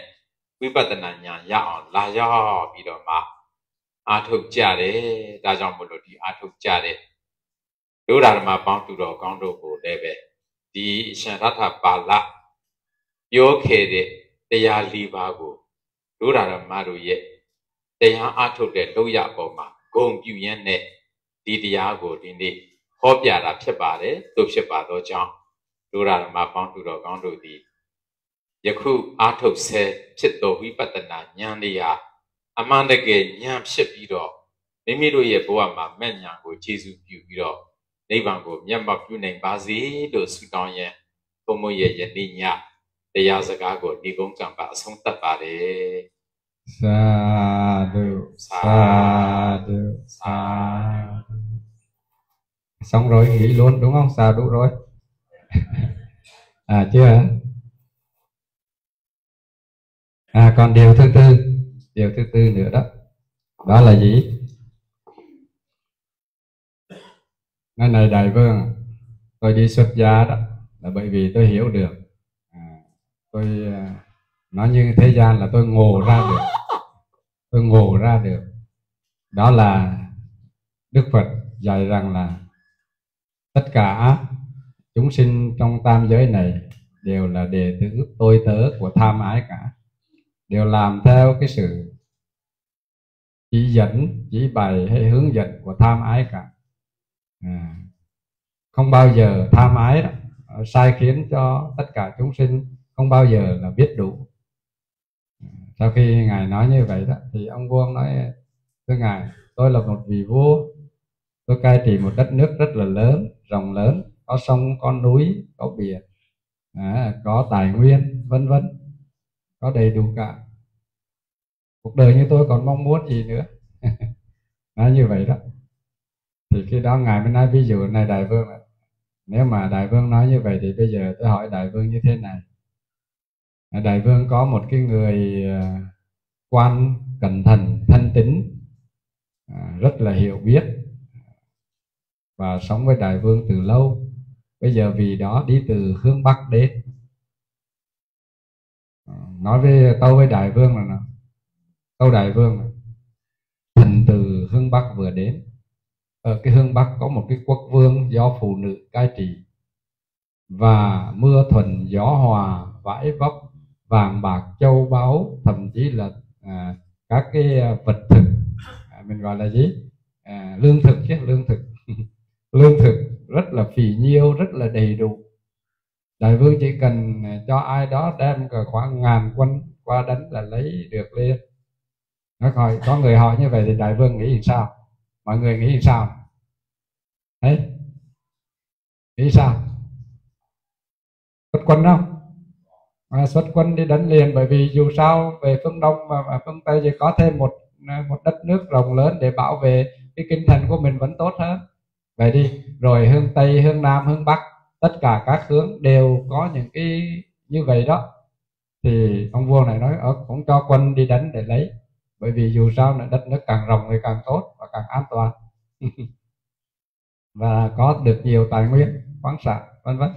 S3: ဝိပဿနာဉာဏ်ရအောင်လာရောက်ပြီးတော့မှအာထုတ်ကြတယ်ဒါကြောင့်မို့လို့ဒီအာထုတ်ကြတဲ့ဒုရဓမ္မပေါင်းသူတော်ကောင်းတို့ကိုလည်းပဲဒီအရှင်ရထပါဠပြောခဲ့တဲ့တရား၄ပါးကိုဒုရဓမ္မတို့ရဲ့တရားအာထုတ်တဲ့လောက်ရပေါ်မှာဂုဏ်ပြုရင်းနဲ့ဒီတရားကိုဒီနေ့ဟောပြတာဖြစ်ပါတယ်သို့ဖြစ်ပါသောကြောင့်ဒုရဓမ္မပေါင်းသူတော်ကောင်းတို့သည်ယခုအာထုတ်ဆဲဖြစ်သောဝိပဿနာဉာဏ်တွေဟာအမှန်တကယ်ဉာဏ်ဖြစ်ပြီးတော့မိမိတို့ရဲ့ဘဝမှာမဲ့ဉာဏ်ကိုကျေစုပြုပြီးတော့နိဗ္ဗာန်ကိုမျက်မှောက်ပြုနိုင်ပါစေလို့ဆုတောင်းရန်ဘုံမရဲ့ယနေ့ညတရားစကားကိုဒီကုန်းကံပါအဆုံးသတ်ပါတယ်
S2: သာဓုသာဓုသာxong rồi nghỉ luôn đúng không xà đủ rồi chưa còn điều thứ tư nữa đó là gì ngày này đại vương tôi đi xuất gia đó là bởi vì tôi hiểu được tôi nói như thế gian là tôi ngộ ra được đó là Đức Phật dạy rằng là tất cả chúng sinh trong tam giới này đều là đệ tử tôi tớ của tham ái cả, đều làm theo cái sự chỉ dẫn, chỉ bày hay hướng dẫn của tham ái cả. Không bao giờ tham ái đó, sai khiến cho tất cả chúng sinh không bao giờ là biết đủ. Sau khi Ngài nói như vậy đó thì ông vua nói: thưa Ngài, tôi là một vị vua, tôi cai trị một đất nước rất là lớn, rộng lớn, có sông, có núi, có biển, có tài nguyên, vân vân, có đầy đủ cả. Cuộc đời như tôi còn mong muốn gì nữa. Nói như vậy đó. Thì khi đó Ngài mới nói ví dụ này Đại Vương, nếu mà Đại Vương nói như vậy thì bây giờ tôi hỏi Đại Vương như thế này. Đại Vương có một cái người quan cẩn thận, thân tín, rất là hiểu biết và sống với Đại Vương từ lâu. Bây giờ vì đó đi từ hướng Bắc đến, nói với tâu với Đại Vương là tâu Đại Vương là thần từ hướng Bắc vừa đến. Ở cái hướng Bắc có một cái quốc vương do phụ nữ cai trị, và mưa thuận gió hòa, vải vóc vàng bạc châu báu, thậm chí là các cái vật thực, mình gọi là gì, lương thực chứ, lương thực lương thực rất là phì nhiêu, rất là đầy đủ. Đại vương chỉ cần cho ai đó đem khoảng 1000 quân qua đánh là lấy được liền. Nó hỏi, có người hỏi như vậy thì đại vương nghĩ sao? Mọi người nghĩ sao? Đấy, nghĩ sao? Xuất quân không? Xuất quân đi đánh liền, bởi vì dù sao về phương Đông và phương Tây thì có thêm một đất nước rộng lớn để bảo vệ cái kinh thành của mình vẫn tốt hơn. Vậy đi, rồi hướng Tây, hướng Nam, hướng Bắc, tất cả các hướng đều có những cái như vậy đó. Thì ông vua này nói cũng cho quân đi đánh để lấy, bởi vì dù sao là đất nước càng rộng thì càng tốt và càng an toàn và có được nhiều tài nguyên khoáng sản vân vân.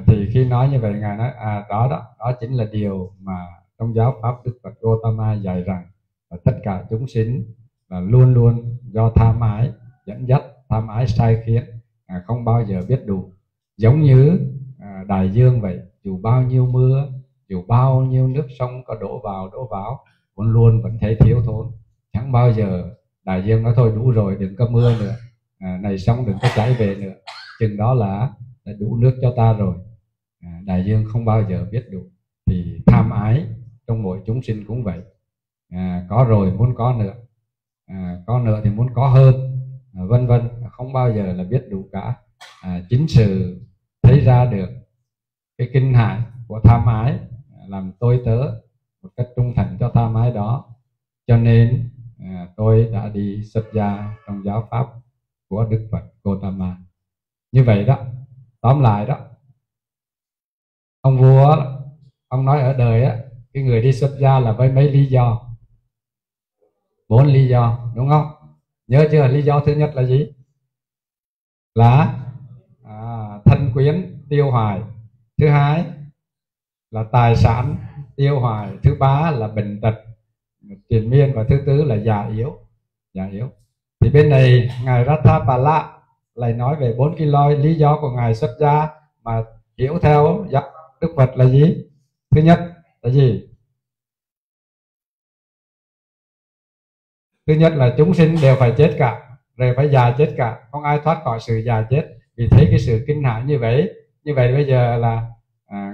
S2: Thì khi nói như vậy, ngài nói đó chính là điều mà trong giáo pháp Đức Phật Gautama dạy rằng là tất cả chúng sinh là luôn luôn do tham ái dẫn dắt, tham ái sai khiến, không bao giờ biết đủ. Giống như đại dương vậy, dù bao nhiêu mưa, dù bao nhiêu nước sông có đổ vào vẫn luôn vẫn thấy thiếu thốn. Chẳng bao giờ đại dương nói thôi đủ rồi, đừng có mưa nữa, này sông đừng có chảy về nữa, chừng đó là đủ nước cho ta rồi. Đại dương không bao giờ biết đủ. Thì tham ái trong mỗi chúng sinh cũng vậy, có rồi muốn có nữa, có nữa thì muốn có hơn, vân vân, không bao giờ là biết đủ cả. Chính sự thấy ra được cái kinh hại của tham ái, làm tôi tớ một cách trung thành cho tham ái đó, cho nên tôi đã đi xuất gia trong giáo pháp của Đức Phật Gautama. Như vậy đó, tóm lại đó, ông vua ông nói ở đời á, cái người đi xuất gia là với mấy lý do? 4 lý do, đúng không? Nhớ chưa? Lý do thứ nhất là gì? Là thân quyến tiêu hoài. Thứ hai là tài sản tiêu hoài. Thứ ba là bệnh tật triền miên. Và thứ tư là già yếu. Thì bên này ngài Ratthapala lại nói về 4 cái lý do của ngài xuất gia mà hiểu theo Đức Phật là gì? Thứ nhất là gì? Thứ nhất là chúng sinh đều phải chết cả, rồi phải già chết cả, không ai thoát khỏi sự già chết. Vì thấy cái sự kinh hãi như vậy bây giờ là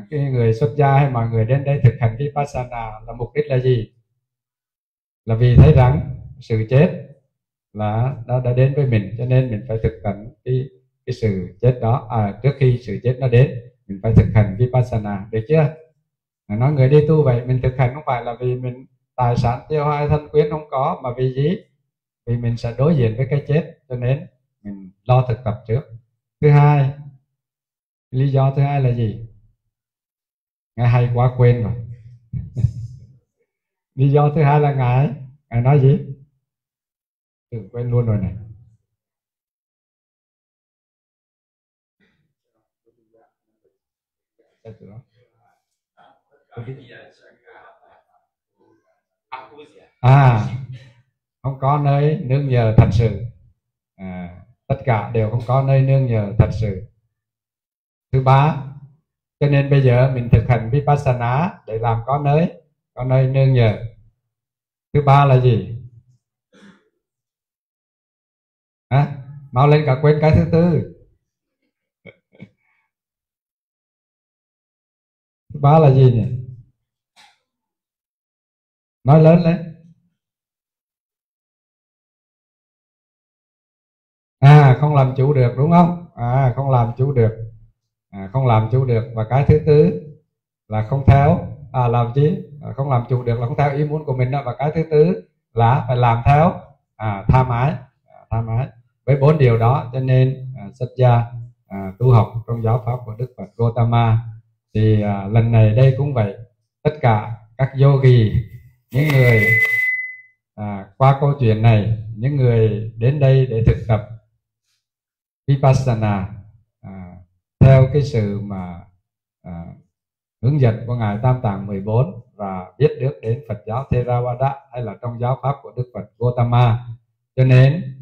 S2: cái người xuất gia hay mọi người đến đây thực hành Vipassana là mục đích là gì? Là vì thấy rằng sự chết là đã đến với mình, cho nên mình phải thực hành cái sự chết đó. Trước khi sự chết nó đến, mình phải thực hành Vipassana, được chưa? Nói người đi tu vậy, mình thực hành không phải là vì mình tài sản tiêu hoài thân quyến không có, mà vì gì? Vì mình sẽ đối diện với cái chết, cho nên mình lo thực tập trước. Thứ hai, lý do thứ hai là gì? Ngài hay quá quên rồi. Lý do thứ hai là ngài nói gì? Quên luôn rồi này. Không có nơi nương nhờ thật sự. Tất cả đều không có nơi nương nhờ thật sự. Thứ ba, cho nên bây giờ mình thực hành Vipassana để làm có nơi nương nhờ. Thứ ba là gì? Mau lên, cả quên cái thứ tư. Thứ ba là gì nhỉ? Nói lớn lên. Không làm chủ được, đúng không? Không làm chủ được. Không làm chủ được. Và cái thứ tư là không theo. Làm chi? Không làm chủ được là không theo ý muốn của mình đó. Và cái thứ tư là phải làm theo tham ái. Với 4 điều đó cho nên xuất gia tu học trong giáo pháp của Đức Phật Gautama. Thì lần này đây cũng vậy. Tất cả các yogi, những người qua câu chuyện này, những người đến đây để thực tập Vipassana theo cái sự mà hướng dẫn của ngài Tam Tạng 14 và biết được đến Phật giáo Theravada hay là trong giáo pháp của Đức Phật Gautama, cho nên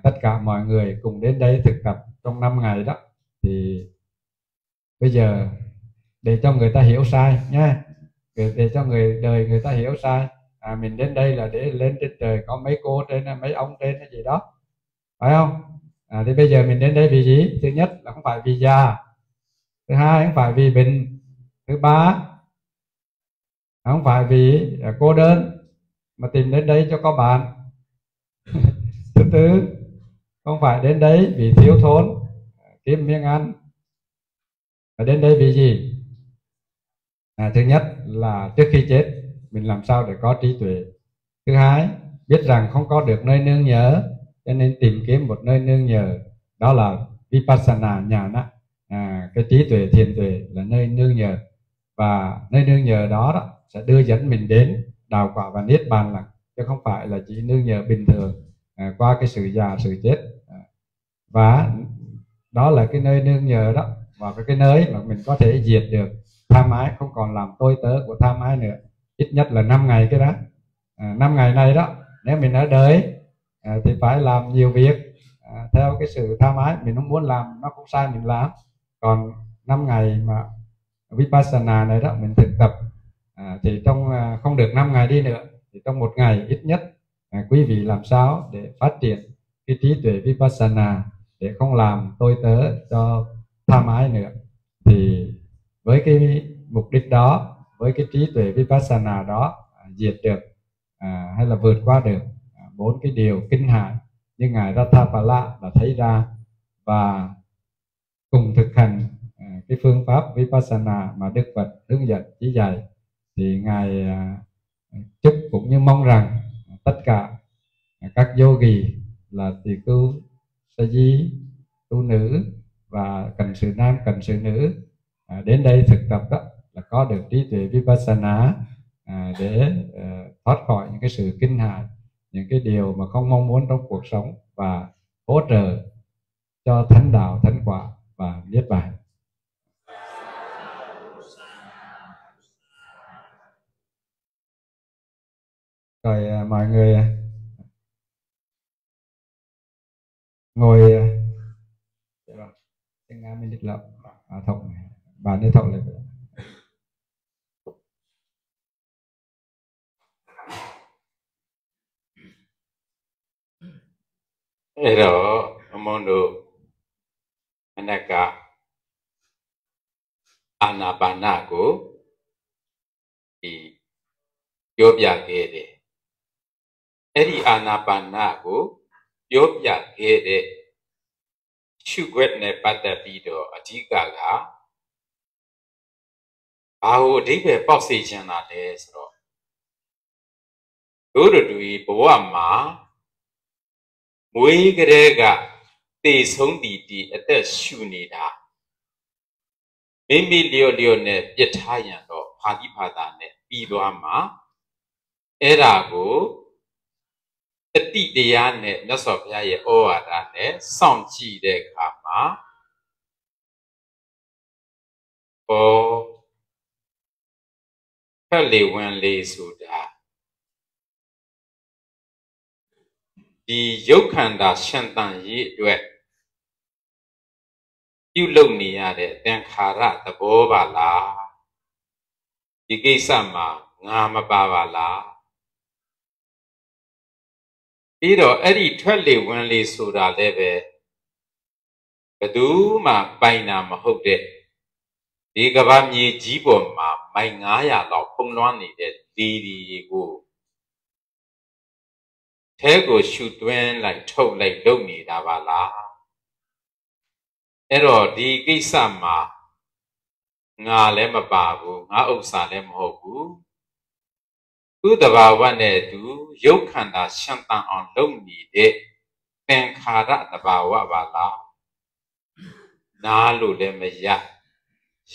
S2: tất cả mọi người cùng đến đây thực tập trong 5 ngày đó, thì bây giờ để cho người ta hiểu sai nha, để cho đời người ta hiểu sai. Mình đến đây là để lên trên trời có mấy cô trên mấy ông trên hay gì đó, phải không? Thì bây giờ mình đến đây vì gì? Thứ nhất là không phải vì già, thứ hai không phải vì bệnh, thứ ba không phải vì cô đơn mà tìm đến đây cho có bạn. Thứ tư không phải đến đấy vì thiếu thốn kiếm miếng ăn, mà đến đây vì gì? Thứ nhất là trước khi chết mình làm sao để có trí tuệ. Thứ hai, biết rằng không có được nơi nương nhờ cho nên tìm kiếm một nơi nương nhờ, đó là Vipassana Nhana. Cái trí tuệ thiền tuệ là nơi nương nhờ, và nơi nương nhờ đó sẽ đưa dẫn mình đến đào quả và niết bàn lặng, chứ không phải là chỉ nương nhờ bình thường qua cái sự già sự chết. Và đó là cái nơi nương nhờ đó, và cái nơi mà mình có thể diệt được tham ái, không còn làm tôi tớ của tham ái nữa, ít nhất là 5 ngày cái đó. 5 ngày này đó, nếu mình ở đời thì phải làm nhiều việc theo cái sự tham ái, mình không muốn làm nó cũng sai mình làm. Còn 5 ngày mà Vipassana này đó mình thực tập thì trong không được 5 ngày đi nữa thì trong 1 ngày ít nhất quý vị làm sao để phát triển cái trí tuệ Vipassana để không làm tôi tớ cho tham ái nữa. Thì với cái mục đích đó, với cái trí tuệ Vipassana đó diệt được hay là vượt qua được 4 cái điều kinh hại như ngài Ratthapala đã thấy ra, và cùng thực hành cái phương pháp Vipassana mà Đức Phật hướng dẫn chỉ dạy, thì ngài chúc cũng như mong rằng tất cả các yogi là tỳ khưu, sa di, tu nữ và cận sự nam, cận sự nữ đến đây thực tập đó là có được trí tuệ Vipassana để thoát khỏi những cái sự kinh hại, những cái điều mà không mong muốn trong cuộc sống, và hỗ trợ cho thánh đạo, thánh quả và niết bàn. Rồi mọi người ngồi tiếng Nga mình địch lợm thọng bà đi thọng lại.
S3: Thế đó mong đồ anh cả Anapana của thìပြောပြခဲ့တယ်။အဲ့ဒီအာနာပါနကိုပြောပြခဲ့တဲ့ရှုခွက်နဲ့ပတ်သက်ပြီးတော့အဓိကကဘာကိုအဓိပ္ပာယ်ပေါက်စေချင်တာလဲဆိုတော့တို့တွေဘဝမှာမွေးကလေးကတေဆုံးတီအသက်ရှုနေတာမိမိလျော့လျော့နဲ့ပြစ်ထားရန်တော့ဖာတိဖာတာနဲ့ပြီးသွားမှာအဲ့ဒါကိုတတိတရားနဲ့မြတ်စွာဘုရားရဲ့ဩဝါဒနဲ့စောင့်ကြည့်တဲ့အခါမှာဖက်လေဝင်လေဆိုတာဒီရုပ်ခန္ဓာရှင်သန်ရေးအတွက်ပြုလုပ်နေရတဲ့သင်္ခါရသဘောပါလားဒီကိစ္စမှာငါမပါပါလားပြီးတော့အဲ့ဒီထွက်လေဝင်လေဆိုတာလည်းပဲဘယ်သူမှပိုင်တာမဟုတ်တဲ့ဒီကမ္ဘာမြေကြီးပေါ်မှာမိုင်900လောက်ဖုံးလွှမ်းနေတဲ့လေတွေကိုထဲကိုရှူသွင်းလိုက်ထုတ်လိုက်လုပ်နေတာပါလားအဲ့တော့ဒီကိစ္စမှာငါလည်းမပါဘူးငါဥစ္စာလည်းမဟုတ်ဘူးသူ့တဘာဝနဲ့သူရုပ်ခန္ဓာရှင်းတန်အောင်လုပ်နေတဲ့သင်္ခါရတဘာဝပါလားနားလို့လည်းမရ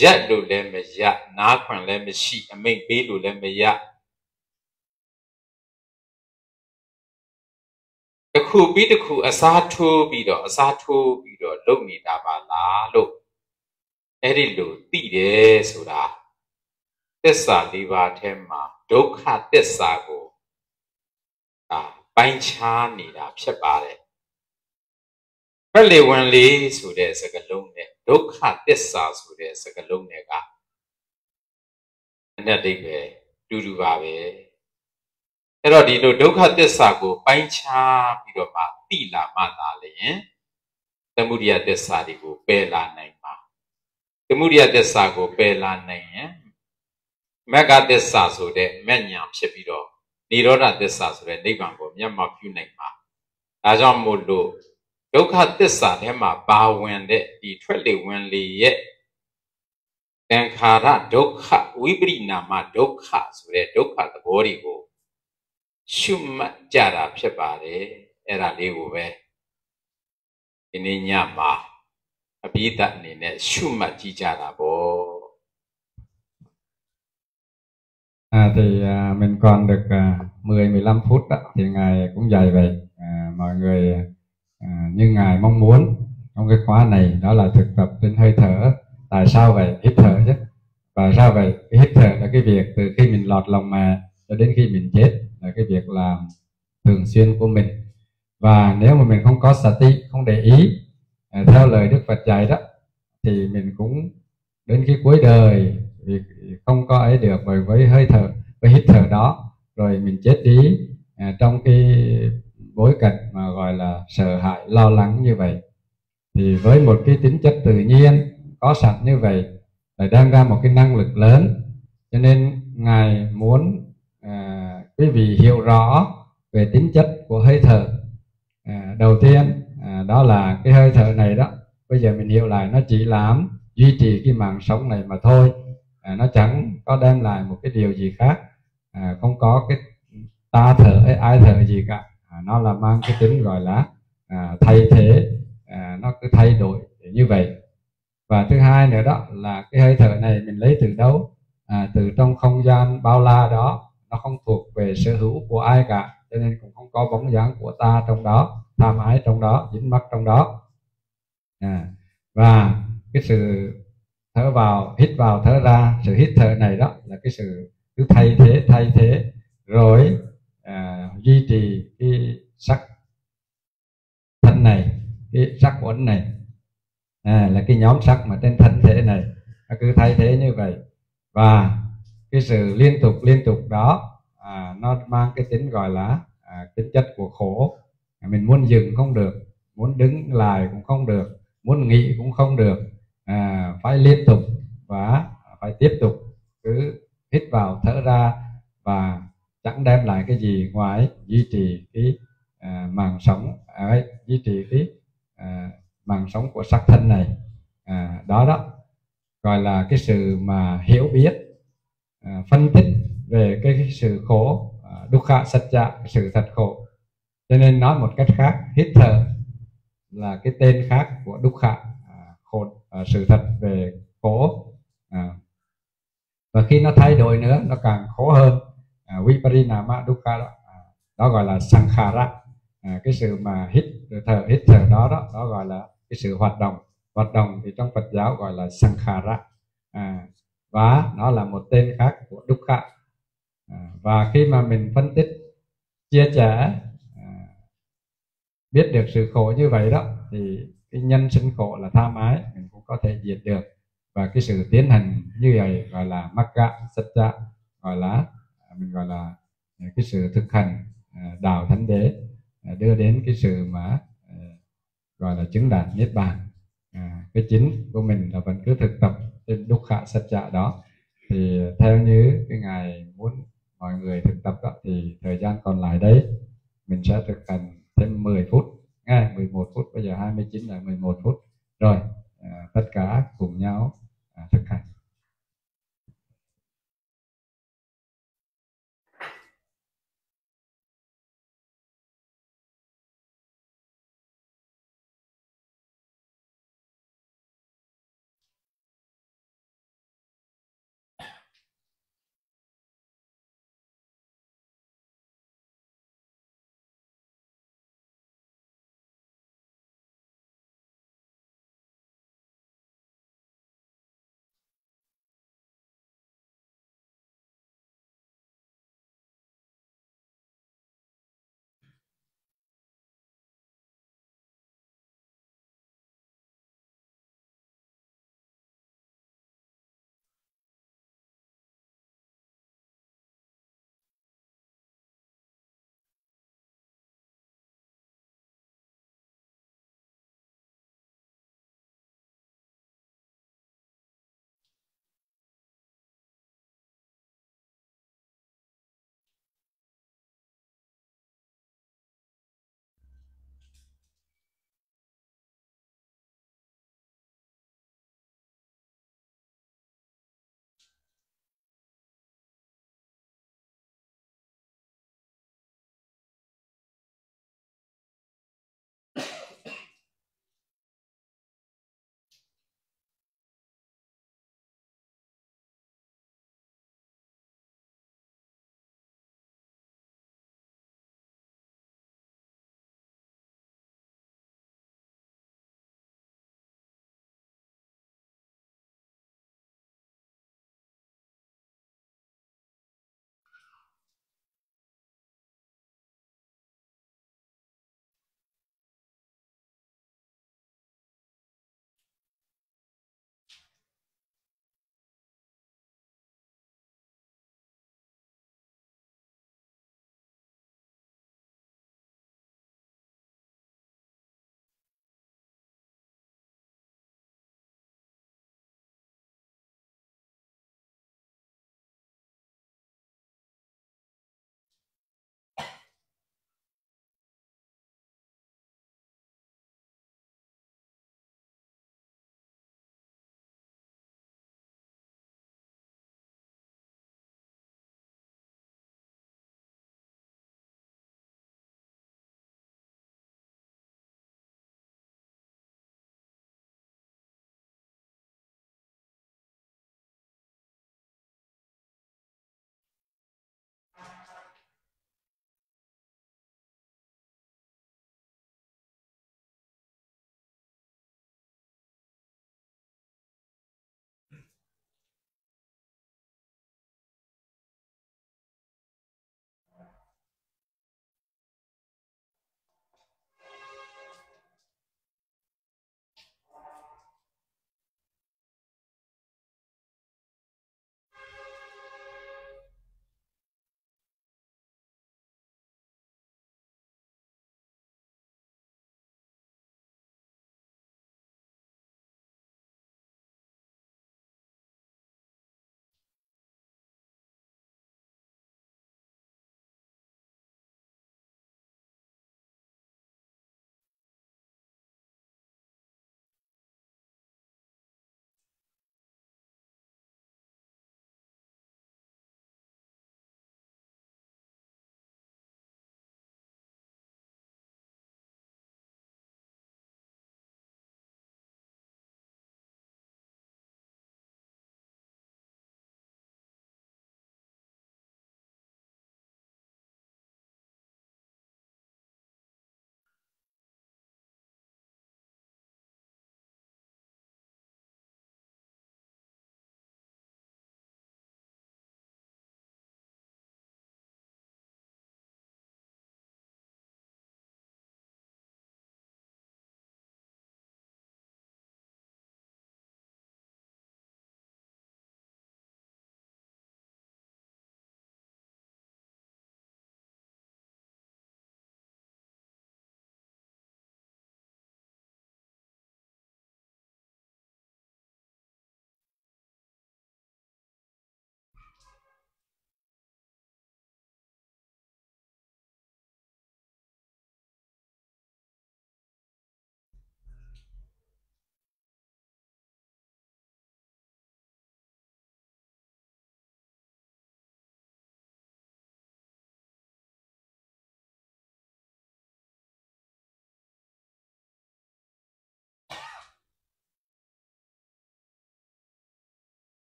S3: ရက်လို့လည်းမရနားခွင့်လည်းမရှိအမိန့်ပေးလို့လည်းမရတစ်ခုပြီးတစ်ခုအစားထိုးပြီးတော့လုပ်နေတာပါလားလို့အဲ့ဒီလိုသိတယ်ဆိုတာသစ္စာ၄ပါးထဲမှာဒုက္ခသစ္စာကိုပိုင်းခြားနေတာဖြစ်ပါတယ်ဖက်လေဝင်လေဆိုတဲ့စကားလုံးနဲ့ ဒုက္ခသစ္စာဆိုတဲ့စကားလုံးတွေကအနက်တိတ်ပဲတူပါပဲအဲ့တော့ဒီလိုဒုက္ခသစ္စာကိုပိုင်းခြားပြီးတော့မှသိလာမှသာလျှင်သမုဒိယသစ္စာတွေကိုပယ်လာနိုင်မှာသမုဒိယသစ္စာကိုပယ်လာနိုင်ရင်မဂ္ဂသစ္စာဆိုတဲ့မဉ္ဇဉ်ဖြစ်ပြီးတော့နိရောဓသစ္စာဆိုတဲ့နိဗ္ဗာန်ကိုမျက်မှောက်ပြုနိုင်မှာဒါကြောင့်မို့လို့ဒုက္ခသစ္စာထဲမှာပါဝင်တဲ့ဒီထွက်လေဝင်လေရဲ့သင်္ခါရဒုက္ခဝိပရိနာမဒုက္ခဆိုတဲ့ဒုက္ခသဘောတွေကိုရှုမှတ်ကြတာဖြစ်ပါတယ်အဲ့ဒါလေးကိုပဲဒီနေ့ညမှာအပိဓာတ်အနေနဲ့ရှုမှတ်ကြည့်ကြတာပေါ့
S2: Thì mình còn được 10-15 phút đó, thì Ngài cũng dạy vậy. Mọi người như Ngài mong muốn trong cái khóa này đó là thực tập trên hơi thở. Tại sao vậy? Hít thở chứ. Và sao vậy? Cái hít thở là cái việc từ khi mình lọt lòng mẹ cho đến khi mình chết, là cái việc làm thường xuyên của mình. Và nếu mà mình không có sati, không để ý theo lời Đức Phật dạy đó, thì mình cũng đến cái cuối đời vì không có ấy được với hơi thở, với hít thở đó, rồi mình chết đi trong cái bối cảnh mà gọi là sợ hãi, lo lắng như vậy. Thì với một cái tính chất tự nhiên có sẵn như vậy, lại đem ra một cái năng lực lớn, cho nên Ngài muốn quý vị hiểu rõ về tính chất của hơi thở. Đầu tiên đó là cái hơi thở này đó, bây giờ mình hiểu lại nó chỉ làm duy trì cái mạng sống này mà thôi. Nó chẳng có đem lại một cái điều gì khác, không có cái ta thở hay ai thở gì cả. Nó là mang cái tính gọi là thay thế, nó cứ thay đổi như vậy. Và thứ hai nữa đó là cái hơi thở này mình lấy từ đâu? Từ trong không gian bao la đó, nó không thuộc về sở hữu của ai cả, cho nên cũng không có bóng dáng của ta trong đó, tham ái trong đó, dính mắc trong đó. Và cái sự thở vào, hít vào, thở ra, sự hít thở này đó là cái sự cứ thay thế, rồi duy trì cái sắc thân này, cái sắc uẩn này, là cái nhóm sắc mà trên thân thể này, nó cứ thay thế như vậy. Và cái sự liên tục đó nó mang cái tính gọi là tính chất của khổ. Mình muốn dừng không được, muốn đứng lại cũng không được, muốn nghỉ cũng không được, phải liên tục và phải tiếp tục cứ hít vào thở ra, và chẳng đem lại cái gì ngoài duy trì cái màng sống, duy trì cái màng sống của sắc thân này. Đó gọi là cái sự mà hiểu biết, phân tích về cái sự khổ, dukkha satcha, cái sự thật khổ. Cho nên nói một cách khác, hít thở là cái tên khác của dukkha, khổ, sự thật về khổ. Và khi nó thay đổi nữa, nó càng khổ hơn, viparinama dukkha đó gọi là sankhara. Cái sự mà hít thở đó gọi là cái sự hoạt động thì trong Phật giáo gọi là sankhara, và nó là một tên khác của dukkha. Và khi mà mình phân tích, chia sẻ, biết được sự khổ như vậy đó, thì cái nhân sinh khổ là tham ái mình cũng có thể diệt được. Và cái sự tiến hành như vậy gọi là magga satcha, gọi là mình gọi là cái sự thực hành đạo thánh đế, đưa đến cái sự mà gọi là chứng đạt niết bàn. Cái chính của mình là vẫn cứ thực tập trên dukkha satcha đó. Thì theo như cái Ngài muốn mọi người thực tập đó, thì thời gian còn lại đấy mình sẽ thực hành thêm 10 phút, 11 phút, bây giờ 29 là 11 phút rồi. Tất cả cùng nhau thực hành.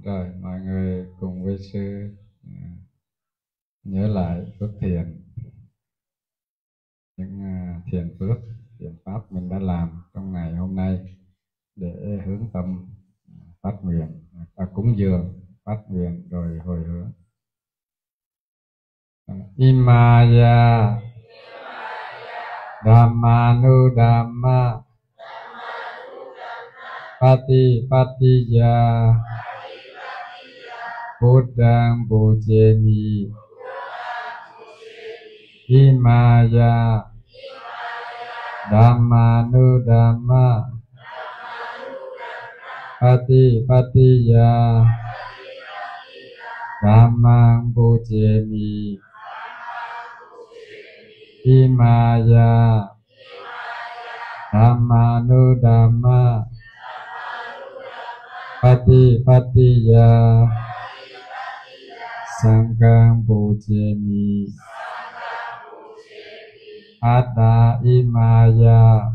S2: Rồi mọi người cùng với sư nhớ lại phước thiện, những thiện phước, thiện pháp mình đã làm trong ngày hôm nay để hướng tâm phát nguyện, cúng dường, phát nguyện rồi hồi hướng. Imaya Dhammanudhamma Patipatiya Buddhang Pujemi Imaya Dhammanudhamma Patipatiya Dhammang Pujemi Imaya Dhammanudhamma Patipatiya Sanghang Pujemi Atta Imaya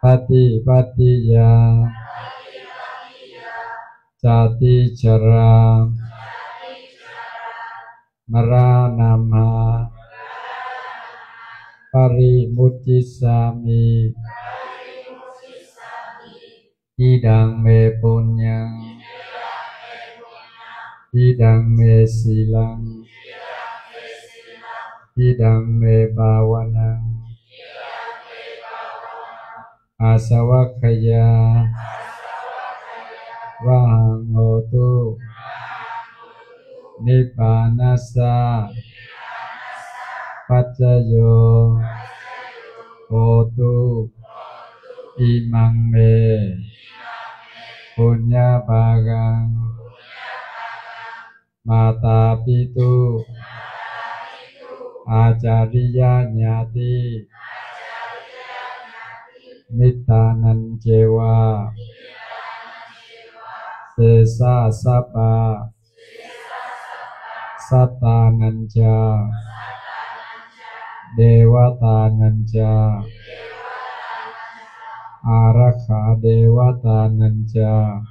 S2: Patipatiya Jati Chara Maranama Parimuttisami Idang me punyang Idang me silang Idang me bawanang Asawakaya Vahang hotu Nibbanasa Pacayo hotu Imang me Punya bagang Mata pitu Acariya nyati Mittanan cewa Sesa sapa Satananja Dewatananja Arakha Dewatananja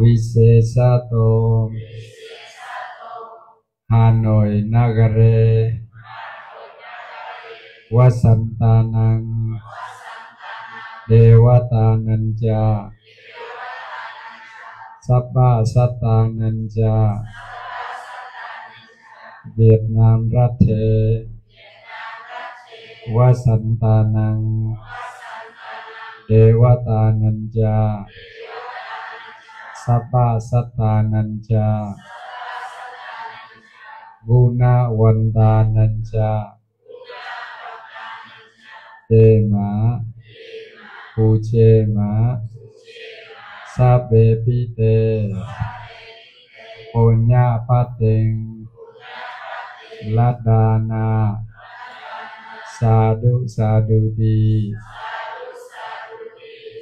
S2: Visesato Hanoi Nagare Wasantanang Dewatananja Sabba Satananja Việt Nam Rathe Vasantanang Dewatananja Sabba Satananja Guna Vantananja Dema Pujema Sabbe Pite Punya Pateng Ladana Sadhu Sadhuti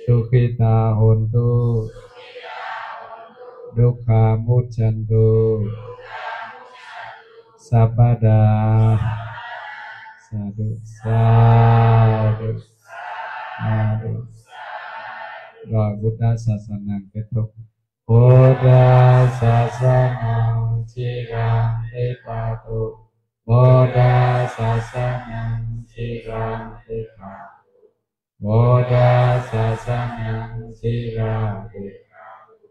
S2: Sukhita Hontu Dukha Muchantu Sabada Sadhu Sadhu Sadhu. Rồi Buddha Sasanang kết thúc. Buddha Sasanang Chirang Tepatu Buddha Sasanang Chirang Tepatu Buddha Sasanang Chirang Tepatu